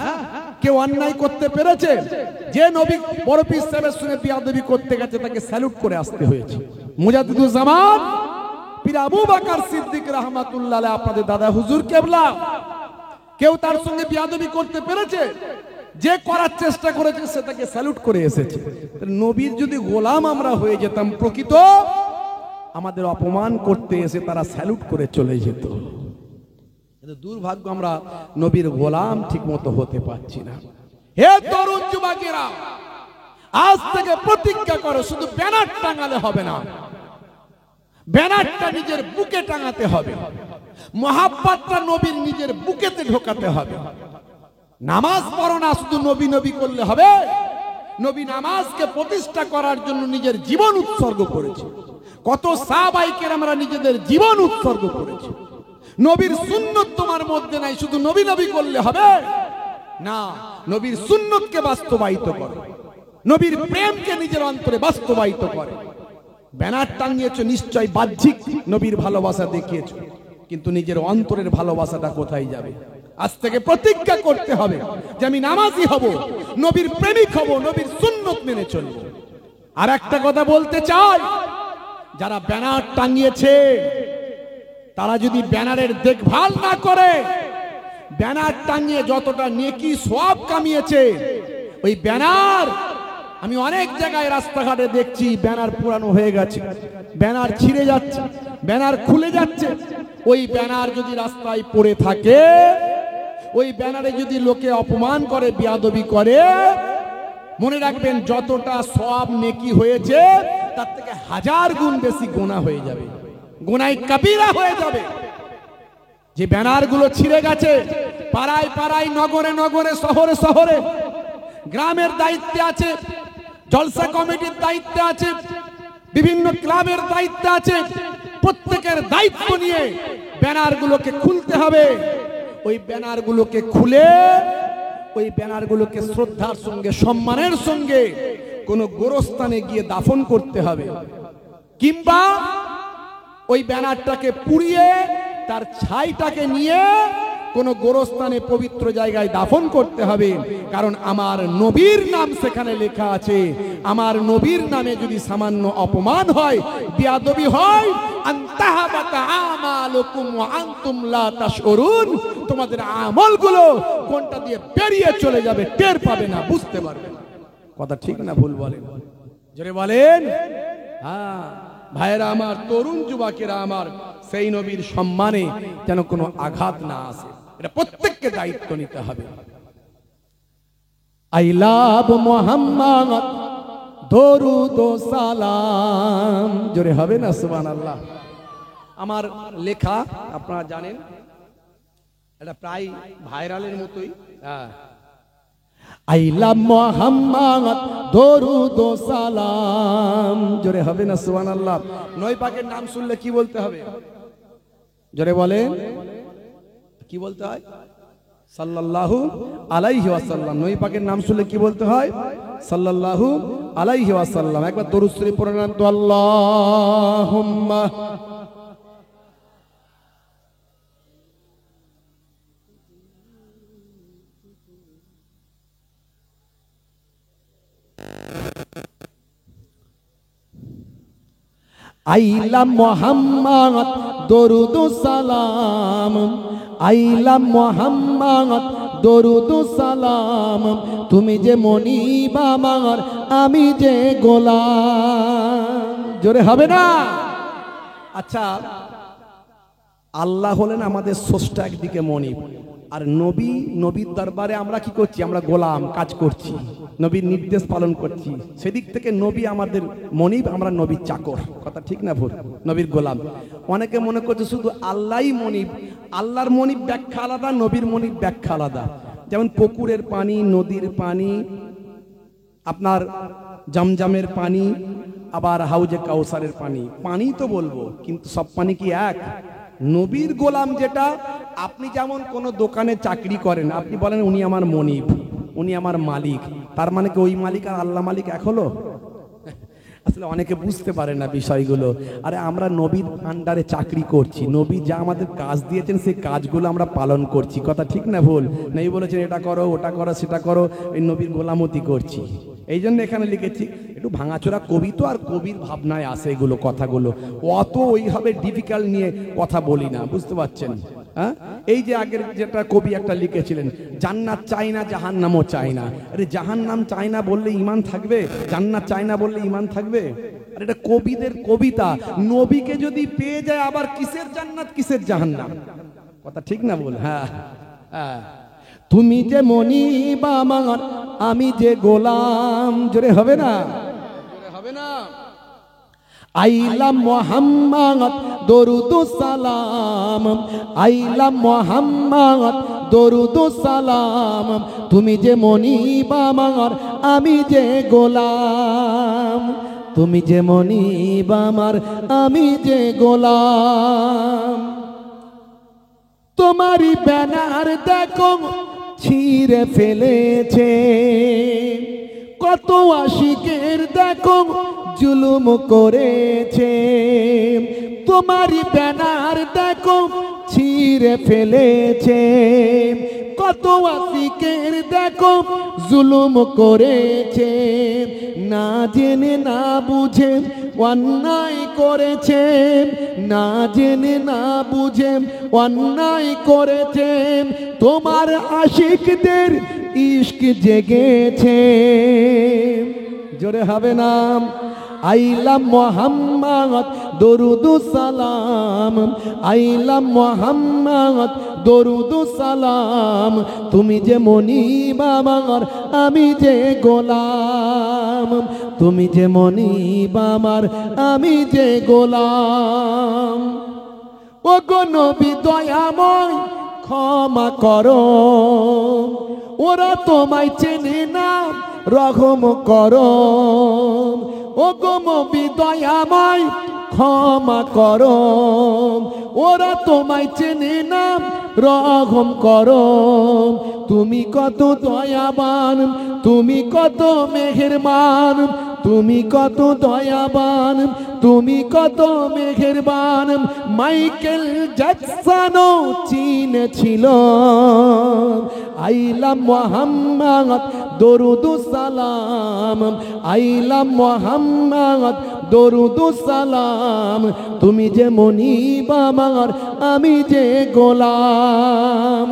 কেউ অন্যায় করতে পেরেছে? যে নবী বরফির সাহেবের সঙ্গে বিয়াদবি করতে গেছে, তাকে স্যালুট করে আসতে হয়েছে। মুজাদ্দিদুজ্জামান পীর আবু বকর সিদ্দিক রাহমাতুল্লাহ আলাইহি, আপনাদের দাদা হুজুর কেবলা, কেউ তার সঙ্গে বিয়াদবি করতে পেরেছে? যে করার চেষ্টা করেছে সে তাকে স্যালুট করে এসেছে। নবীর যদি গোলাম আমরা হয়ে যেতাম প্রকৃত, আমাদের অপমান করতে এসে তারা স্যালুট করে চলে যেত। দুর্ভাগ্য, আমরা নবীর গোলাম ঠিক মতো হতে পারছি না। হে তরুণ যুবকেরা, আজ থেকে প্রতিজ্ঞা করো, শুধু ব্যানার টাঙালে হবে না, ব্যানারটা নিজের বুকে টাঙাতে হবে, মহাব্বতটা নবীর নিজের বুকেতে ঢোকাতে হবে। নামাজ পড়ো না, শুধু নবী নবী করলে হবে? নবী নামাজকে প্রতিষ্ঠা করার জন্য নিজের জীবন উৎসর্গ করেছে। কত সাহাবায়ে কেরামরা নিজেদের জীবন উৎসর্গ করেছে। নবীর সুন্নত তোমার মধ্যে নাই, শুধু নবী নবী করলে হবে না। নবীর সুন্নতকে বাস্তবায়িত করো, নবীর প্রেমকে নিজের অন্তরে বাস্তবায়িত করো। ব্যানার টাঙিয়েছো, নিশ্চয় বাহ্যিক নবীর ভালোবাসা দেখিয়েছো, কিন্তু নিজের অন্তরের ভালোবাসাটা কোথায় যাবে? আজ থেকে প্রতিজ্ঞা করতে হবে যে আমি নামাজি হব, নবীর প্রেমিক হব, নবীর সুন্নত মেনে চলব। আর একটা কথা বলতে চাই, যারা ব্যানার টাঙিয়েছে তারা যদি ব্যানারের দেখভাল না করে, ব্যানার টাঙিয়ে যতটা নেকি সওয়াব কামিয়েছে, ওই ব্যানার আমি অনেক জায়গায় রাস্তাঘাটে দেখছি ব্যানার পুরানো হয়ে গেছে, ব্যানার ছিঁড়ে যাচ্ছে, ব্যানার খুলে যাচ্ছে। ওই ব্যানার যদি রাস্তায় পড়ে থাকে, ওই ব্যানারে যদি লোকে অপমান করে, বেয়াদবি করে, মনে রাখবেন যতটা সওয়াব নেকি হয়েছে তার থেকে 1000 গুণ বেশি গুনাহ হয়ে যাবে, গুনাহ কবিরা হয়ে যাবে। যে ব্যানারগুলো ছিঁড়ে গেছে, পাড়ায় পাড়ায়, নগরে নগরে, শহরে শহরে, গ্রামের দায়িত্বে আছে, জলসা কমিটির দায়িত্বে আছে, বিভিন্ন ক্লাবের দায়িত্বে আছে, প্রত্যেকের দায়িত্ব নিয়ে ব্যানারগুলোকে খুলতে হবে। ওই ব্যানারগুলোকে খুলে ওই ব্যানারগুলোকে শ্রদ্ধার সঙ্গে, সম্মানের সঙ্গে কোনো গোরস্থানে গিয়ে দাফন করতে হবে, কিংবা ওই ব্যানারটাকে পুড়িয়ে তার ছাইটাকে নিয়ে কোন গোরস্থানে পবিত্র জায়গায় দাফন করতে হবে। কারণ আমার নবীর নাম সেখানে লেখা আছে। আমার নবীর নামে যদি সামান্য অপমান হয়, বেয়াদবি হয়, আনতাহাবাতা আমালুকুম ওয়া আনতুম লা তাশউরুন, তোমাদের আমলগুলো কোনটা দিয়ে পেরিয়ে চলে যাবে, টের পাবে না, বুঝতে পারবে না। কথা ঠিক না ভুল বলেন? জোরে বলেন। হ্যাঁ ভাইরা আমার, তরুণ যুবকেরা আমার, সেই নবীর সম্মানে যেন কোনো আঘাত না আসে, এটা প্রত্যেককে দায়িত্ব নিতে হবে। আই লাভ মুহাম্মদ, দরুদ ও সালাম, জোরে হবে না সুবহানাল্লাহ। আমার লেখা আপনারা জানেন, এটা প্রায় ভাইরালের মতোই। আই লাভ মুহাম্মদ, দরুদ ও সালাম, জোরে হবে না সুবহানাল্লাহ। নয় পাকের নাম শুনলে কি বলতে হবে? জোরে বলেন, কি বলতে হয়? সাল্লাল্লাহু আলাইহি ওয়াসাল্লাম। নবী পাকের নাম শুনলে কি বলতে হয়? সাল্লাল্লাহু আলাইহি ওয়াসাল্লাম। একবার দরুদ শরীফ পড়ে নেন তো, আল্লাহুম্মা আইলা মুহাম্মদ, দরুদ ও সালাম, আইলা মুহাম্মদ, দরুদ ও সালাম, তুমি যে মনিব আমার, আমি যে গোলাম, জোরে হবে না? আচ্ছা, আল্লাহ হলেন আমাদের স্রষ্টা একদিকে মনিব, আর নবী, নবীর দরবারে আমরা কি করছি? আমরা গোলাম, কাজ করছি, নবীর নির্দেশ পালন করছি। সেদিক থেকে নবী আমাদের মনিব, আমরা নবীর চাকর। কথা ঠিক না ভুল? নবীর গোলাম। অনেকে মনে করছে শুধু আল্লাহই মনিব। আল্লাহর মনিব ব্যাখ্যা আলাদা, নবীর মনিব ব্যাখ্যা আলাদা। যেমন পুকুরের পানি, নদীর পানি, আপনার জমজমের পানি, আবার হাউজে কাউসারের পানি, পানি তো বলবো, কিন্তু সব পানি কি এক? নবীর গোলাম যেটা, আপনি যেমন কোন দোকানে চাকরি করেন, আপনি বলেন উনি আমার মনিব, উনি আমার মালিক, তার মানে কি ওই মালিক আর আল্লাহ মালিক এক হলো? আসলে অনেকে বুঝতে পারে না বিষয়গুলো। আরে আমরা নবীর আন্ডারে চাকরি করছি, নবী যা আমাদের কাজ দিয়েছেন সেই কাজগুলো আমরা পালন করছি। কথা ঠিক না ভুল? নবী বলেছেন এটা করো, ওটা করো, সেটা করো, এই নবীর গোলামতি করছি। এই জন্য এখানে লিখেছি, একটু ভাঙাচোরা কবি তো, আর কবির ভাবনায় আসে এগুলো কথাগুলো, অত ওইভাবে ডিফিকাল্ট নিয়ে কথা বলি না, বুঝতে পারছেন? হ্যাঁ, এই যে আগের যেটা কবি একটা লিখেছিলেন, জান্নাত চাই না, জাহান্নামও চাই না। আরে জাহান্নাম চাই না বললে ঈমান থাকবে? জান্নাত চাই না বললে ঈমান থাকবে? আর এটা কবিদের কবিতা। নবীকে যদি পেয়ে যায়, আবার কিসের জান্নাত, কিসের জাহান্নাম? কথা ঠিক না বল? হ্যাঁ হ্যাঁ, তুমি যে মনিব আমার, আমি যে গোলাম, জোরে হবে না? জোরে হবে না? আইলা মুহাম্মদ, দরুদ ও সালাম, আইলা মুহাম্মদ, দরুদ ও সালাম, তুমি যে মনিব আমার, আমি যে গোলাম, তুমি যে মনিব আমার, আমি যে গোলাম। তোমারই ব্যানার দেখো ছিঁড়ে ফেলেছে, কত আশিকের দেখো জুলুম করেছে। তোমারই ব্যানার দেখো ছিঁড়ে ফেলেছে। কত আশিকের দেখো জুলুম করেছে, না জেনে না বুঝে অন্যায় করেছে, না জেনে না বুঝে অন্যায় করেছে। তোমার আশিকদের ইশক জেগেছে। জোরে হবে না? আইলা মোহাম্মদ দরুদু সালাম, আইলা মোহাম্মদ দরুদু সালাম। তুমি যে মনিব আমার, আমি যে গোলাম। তুমি যে মনিব আমার, আমি যে গোলাম। ও গো নবী দয়াময় ক্ষমা করো, ওরা তোমায় চেনে না, রহম করো। ও গো নবী দয়াময় ক্ষমা করো, ওরা তোমায় চেনে না, রহম করো। তুমি কত দয়াবান, তুমি কত মেহেরবান, তুমি কত দয়াবান, তুমি কত মেহেরবান। মাইকেল জ্যাকসনও চিনেছিল। আইলা মোহাম্মদ দরুদু সালাম, আইলা মোহাম্মদ দরুদু সালাম। তুমি যে মনিব আমার, আমি যে গোলাম।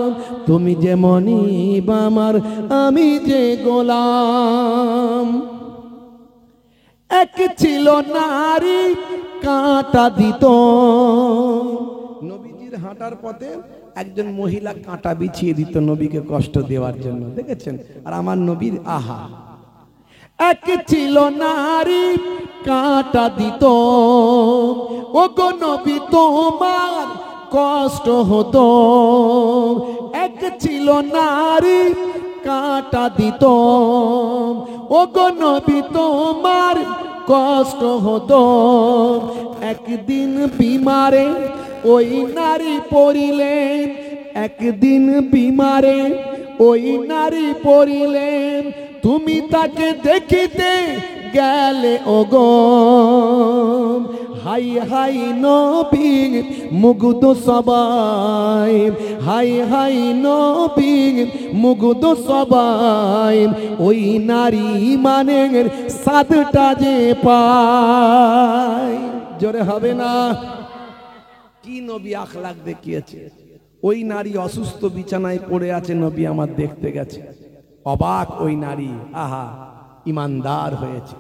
তুমি যে মনিব আমার, আমি যে গোলাম। এক ছিল নারী কাঁটা দিত। নবীজির হাঁটার পথে একজন মহিলা কাঁটা বিছিয়ে দিত নবীকে কষ্ট দেওয়ার জন্য, দেখেছেন? আর আমার নবীর আহা। এক ছিল নারী কাঁটা দিত, ও গো নবী তোমার কষ্ট হতো। এক ছিল নারী কাঁটা দিত, ও গো নবী তোমার কষ্ট হতো। একদিন বিমারে ওই নারী পড়িলেন, একদিন বিমারে ওই নারী পড়িলেন। তুমি তাকে দেখিতে গেলে ওগো, হাই হাই নবী মুগ্ধ সবাই, হাই হাই নবী মুগ্ধ সবাই। ওই নারী মানের সাদটা যে পায়। জোরে হবে না? কি নবী আখলাক দেখিয়েছে। ওই নারী অসুস্থ বিছানায় পড়ে আছে, নবী আমার দেখতে গেছে। অবাক ওই নারী, আহা ইমানদার হয়েছে।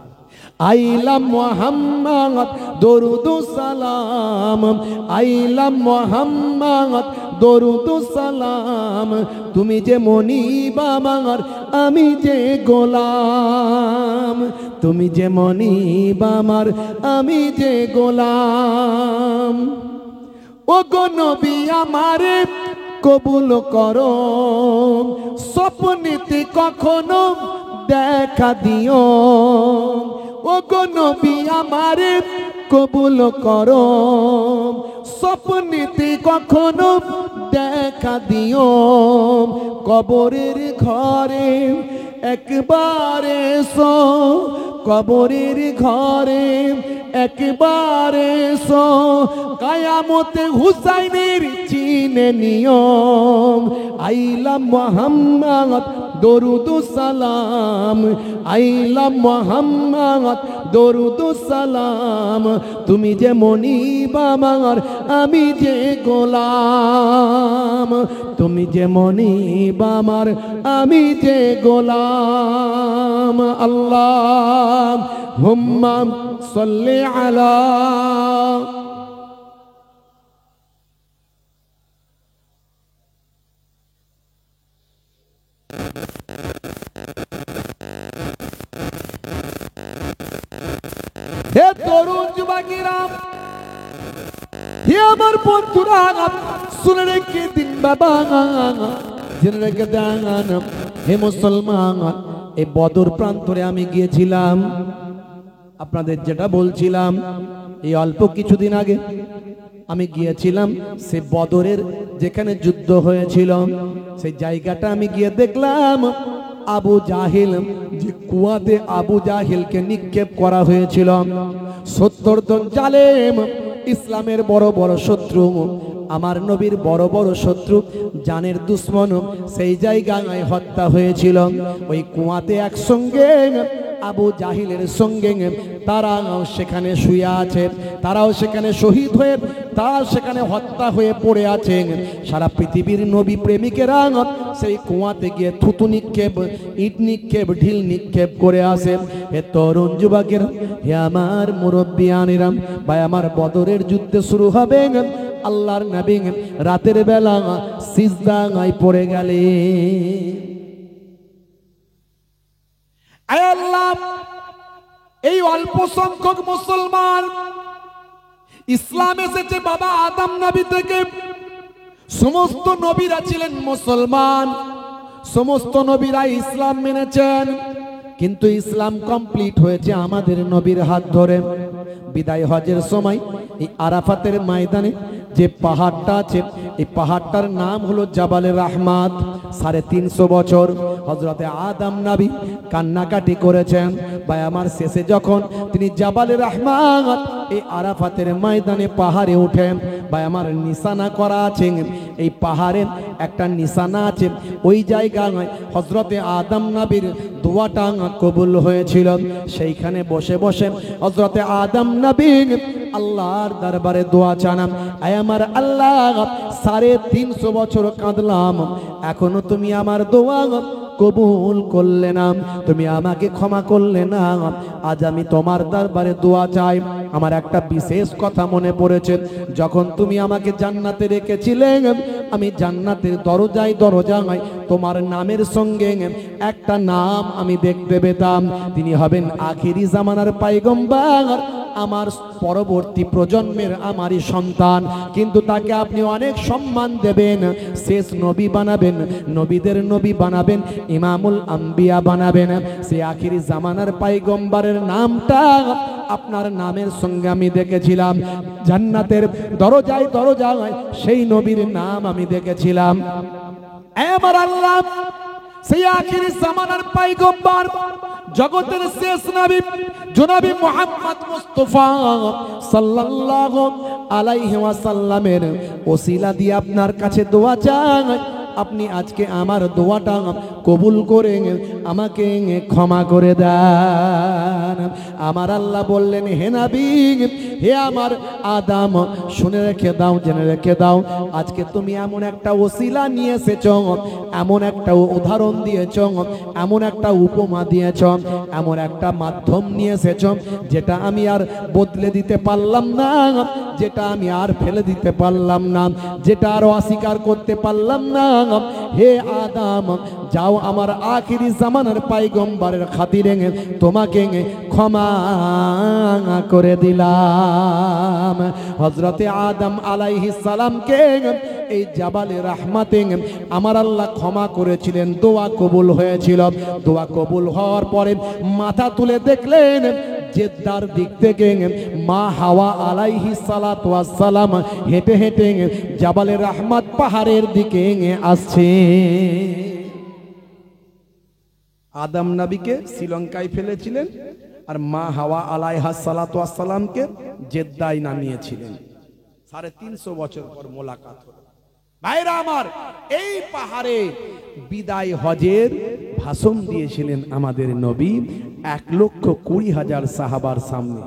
আইলা মোহাম্মদ দরুদু সালাম, আইলা মোহাম্মদ দরুদু সালাম। তুমি যে মনিব আমার, আমি যে গোলাম। তুমি যে মনিব আমার, আমি যে গোলাম। ও গো নবী আমারে কবুল করো, স্বপ্নেতে কখনো দেখা দিও। ও গো নবী আমারে কবুল করো, স্বপ্নেতে কখনো দেখা দিও। কবরের ঘরে একবার এসো, কবরের ঘরে একবার এসো। কায়ামতে হুসাইনের চিনে নিও। আইলা মোহাম্মদ দরুদু সালাম, আইলা মোহাম্মদ দরুদু সালাম। তুমি যে মনিব আমার, আমি যে গোলাম। তুমি যে মনিব আমার, আমি যে গোলাম। আল্লাহুম্মা সাল্লি আলা হে তরুণ যুবকেরা, হে আমার বন্ধুরা, শুনে রেখে দিন বাবা, জেনে রেখে দেন। হে মুসলমান, এই বদর প্রান্তরে আমি গিয়েছিলাম। আপনাদের যেটা বলছিলাম, এই অল্প কিছুদিন আগে আমি গিয়েছিলাম সে বদরের যেখানে যুদ্ধ হয়েছিল, সেই জায়গাটা আমি গিয়ে দেখলাম আবু জাহিল, যে কুয়াতে আবু জাহিলকে নিক্ষেপ করা হয়েছিল। 70 জন জালেম, ইসলামের বড় বড় শত্রু আমার নবীর বড় বড় শত্রু জানের দুশ্মন সেই জায়গায় হত্যা হয়েছিল। ওই কুয়াতে একসঙ্গে আবু জাহিলের সঙ্গে তারাও সেখানে শুয়ে আছে, তারাও সেখানে শহীদ হয়ে, তারাও সেখানে হত্যা হয়ে পড়ে আছে। সারা পৃথিবীর নবী প্রেমিকেরা সেই কুয়াতে গিয়ে থুতু নিক্ষেপ, ইট নিক্ষেপ, ঢিল নিক্ষেপ করে আসে। হে তরুণ যুবকেরা, হে আমার মুরব্বিয়ানিরা, ভাই আমার বদরের যুদ্ধ শুরু হবে। আল্লাহর নবী রাতের বেলা সিজদায় পড়ে গেলেন। আয় আল্লাহ, এই অল্প সংখ্যক মুসলমান ইসলাম এসেছে বাবা আদম নবী থেকে। সমস্ত নবীরা ছিলেন মুসলমান, সমস্ত নবীরা ইসলাম মেনেছেন, কিন্তু ইসলাম কমপ্লিট হয়েছে আমাদের নবীর হাত ধরে। বিদায় হজের সময় এই আরাফাতের ময়দানে যে পাহাড়টা আছে, এই পাহাড়টার নাম হলো জাবালে রাহমাত। 350 বছর হযরতে আদম নবী কান্নাকাটি করেছেন। ভাই আমার শেষে যখন তিনি জাবালে রাহমাত এই আরাফাতের ময়দানে পাহাড়ে উঠেন, ভাই আমার নিশানা করা আছে, এই পাহাড়ে একটা নিশানা আছে। ওই জায়গায় হযরতে আদম নবীর দোয়াটা কবুল হয়েছিল। সেইখানে বসে বসে হযরতে আদম নবী আল্লাহর দরবারে দোয়া চানাম, আয় আমার আল্লাহ, 350 বছর কাঁদলাম, এখনো তুমি আমার দোয়া কবুল করলে না, তুমি আমাকে ক্ষমা করলে না। আজ আমি তোমার দরবারে দোয়া চাই। আমার একটা বিশেষ কথা মনে পড়েছে, যখন তুমি আমাকে জান্নাতে রেখেছিলে, আমি জান্নাতের দরজায় দরজায় তোমার নামের সঙ্গে একটা নাম আমি দেখতে পেতাম। তিনি হবেন আখিরি জামানার পয়গম্বর, আমার পরবর্তী প্রজন্মের আমারই সন্তান, কিন্তু তাকে আপনি অনেক সম্মান দেবেন, শেষ নবী বানাবেন, নবীদের নবী বানাবেন, ইমামুল আম্বিয়া বানাবেন। সে আখিরি জামানার পয়গম্বরের নামটা আপনার নামের সঙ্গে আমি দেখেছিলাম জান্নাতের দরজায় দরজায়, সেই নবীর নাম আমি দেখেছিলাম। আমার আল্লাহ, সেই আখিরি জামানার পয়গম্বর, জগতের শেষ নবী জনাবি মুহাম্মদ মুস্তাফা সাল্লাল্লাহু আলাইহি ওয়াসাল্লামের ওসিলা দিয়ে আপনার কাছে দোয়া চাই, আপনি আজকে আমার দোয়াটা কবুল করে আমাকে ক্ষমা করে দেন। আমার আল্লাহ বললেন, হে নবী, হে আমার আদম, শুনে রেখে দাও, জেনে রেখে দাও, আজকে তুমি এমন একটা ওসিলা নিয়ে এসেছো, এমন একটা উদাহরণ দিয়েছ, এমন একটা উপমা দিয়েছ, এমন একটা মাধ্যম নিয়ে এসেছো যেটা আমি আর বদলে দিতে পারলাম না, যেটা আমি আর ফেলে দিতে পারলাম না, যেটা আর অস্বীকার করতে পারলাম না। হে আদম, যাও, আমার আখিরি জামানার পয়গম্বরের খাতিরে তোমাকে ক্ষমা করে দিলাম। হযরতে আদম আলাইহিস সালামকে এই জাবালে রাহমাতে আমার আল্লাহ ক্ষমা করেছিলেন, দোয়া কবুল হয়েছিল। দোয়া কবুল হওয়ার পরে মাথা তুলে দেখলেন জেদ্দার দিক থেকে মা হাওয়া আলাইহিস সালাতু ওয়াস সালাম হেঁটে হেঁটে জাবালে রাহমাত পাহাড়ের দিকে আসছে। আদম নবীকে শ্রীলঙ্কায় ফেলেছিলেন, আর মা হাওয়া আলাইহিস সালাতু ওয়াস সালামকে জেদ্দায় নামিয়েছিলেন। 350 বছর পর মোলাকাত হলো। ভাইরা আমার, এই পাহাড়ে বিদায় হজের ভাষণ দিয়েছিলেন আমাদের নবী 1,20,000 সাহাবার সামনে।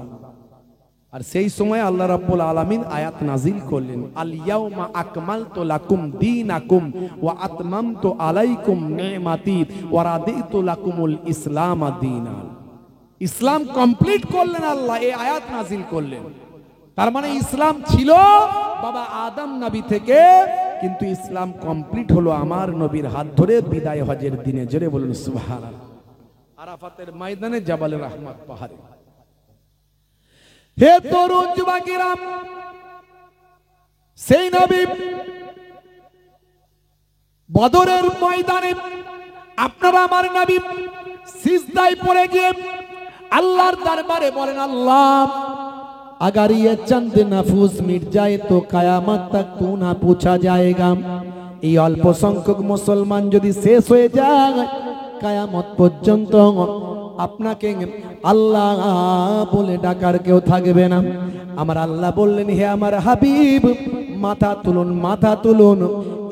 আর সেই সময় আল্লাহ রাব্বুল আলামিন আয়াত নাজিল করলেন, আল ইয়াউমা আকমালতু লাকুম দীনাকুম ওয়া আতমামতু আলাইকুম নি'মাতি ওয়া রাদিতু লাকুমুল ইসলাম দীনান। ইসলাম কমপ্লিট করলেন আল্লাহ, এই আয়াত নাজিল করলেন। তার মানে ইসলাম ছিল বাবা আদম নবী থেকে, কিন্তু ইসলাম কমপ্লিট হলো আমার নবীর হাত ধরে বিদায় হজের দিনে। জোরে বলুন সুবহানাল্লাহ। আরাফাতের ময়দানে জাবালে রাহমাত পাহাড়ে। হে তরুণ যুবকেরা, সেই নবী বদরের ময়দানে আপনারা আমার নবী সিজদায় পড়ে গিয়ে আল্লাহর দরবারে বলেন, আল্লাহ अगर ये चंद नफूस मिट जाए तो कयामत तक तू ना पूछा जाएगा। এই অল্প সংখ্যক মুসলমান যদি শেষ হয়ে যায়, কিয়ামত পর্যন্ত আপনাকে আল্লাহ বলে ডাকার কেউ থাকবে না। আমার আল্লাহ বললেন, হে আমার হাবিব, মাথা তুলুন, মাথা তুলুন,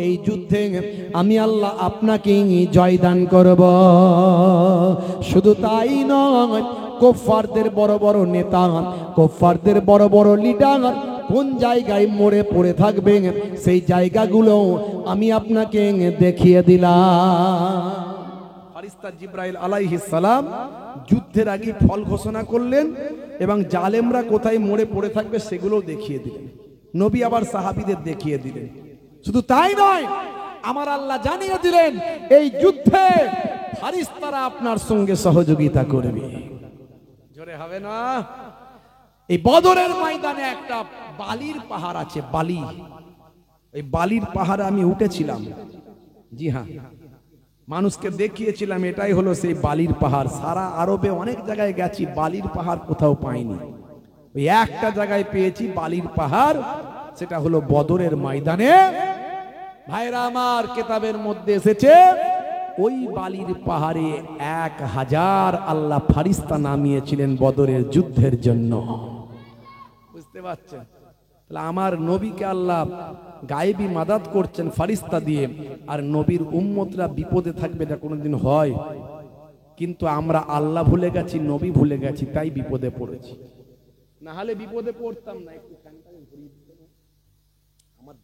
এই যুদ্ধে আমি আল্লাহ আপনাকে জয়দান করব। শুধু তাই নয়, কুফফারদের বড় বড় নেতা, কুফফারদের বড় বড় লিডার কোন জায়গায় মরে পড়ে থাকবে সেই জায়গাগুলো আমি আপনাকে দেখিয়ে দিলাম। ফারিস্তা জিবরাইল আলাইহিস সালাম যুদ্ধের আগে ফল ঘোষণা করলেন এবং জালেমরা কোথায় মরে পড়ে থাকবে সেগুলো দেখিয়ে দিলেন। নবী আবার সাহাবীদের দেখিয়ে দিলেন। শুধু তাই নয়, আমার আল্লাহ জানিয়ে দিলেন এই যুদ্ধে ফারিস্তারা আপনার সঙ্গে সহযোগিতা করবে। জোরে হবে না? এই বদরের ময়দানে একটা বালির পাহাড় আছে, বালি। এই বালির পাহাড়ে আমি উঠেছিলাম। জি হ্যাঁ, মানুষকে দেখিয়েছিলাম এটাই হলো সেই বালির পাহাড়। সারা আরবে অনেক জায়গায় গেছি, বালির পাহাড় কোথাও পাইনি। ওই একটা জায়গায় পেয়েছি বালির পাহাড়, সেটা হলো বদরের ময়দানে। ভাইরা আমার, কিতাবের মধ্যে এসেছে ওই বালির পাহাড়ে 1000 আল্লাহ ফারিস্তা নামিয়েছিলেন বদরের যুদ্ধের জন্য। বুঝতে পারছেন? তাহলে আমার নবীকে আল্লাহ গায়েবী মাদাত করছেন ফারিস্তা দিয়ে, আর নবীর উম্মতরা বিপদে থাকবে এটা কোনোদিন হয়? কিন্তু আমরা আল্লাহ ভুলে গেছি, নবী ভুলে গেছি, তাই বিপদে পড়েছি। না হলে বিপদে পড়তাম না। একটু আমার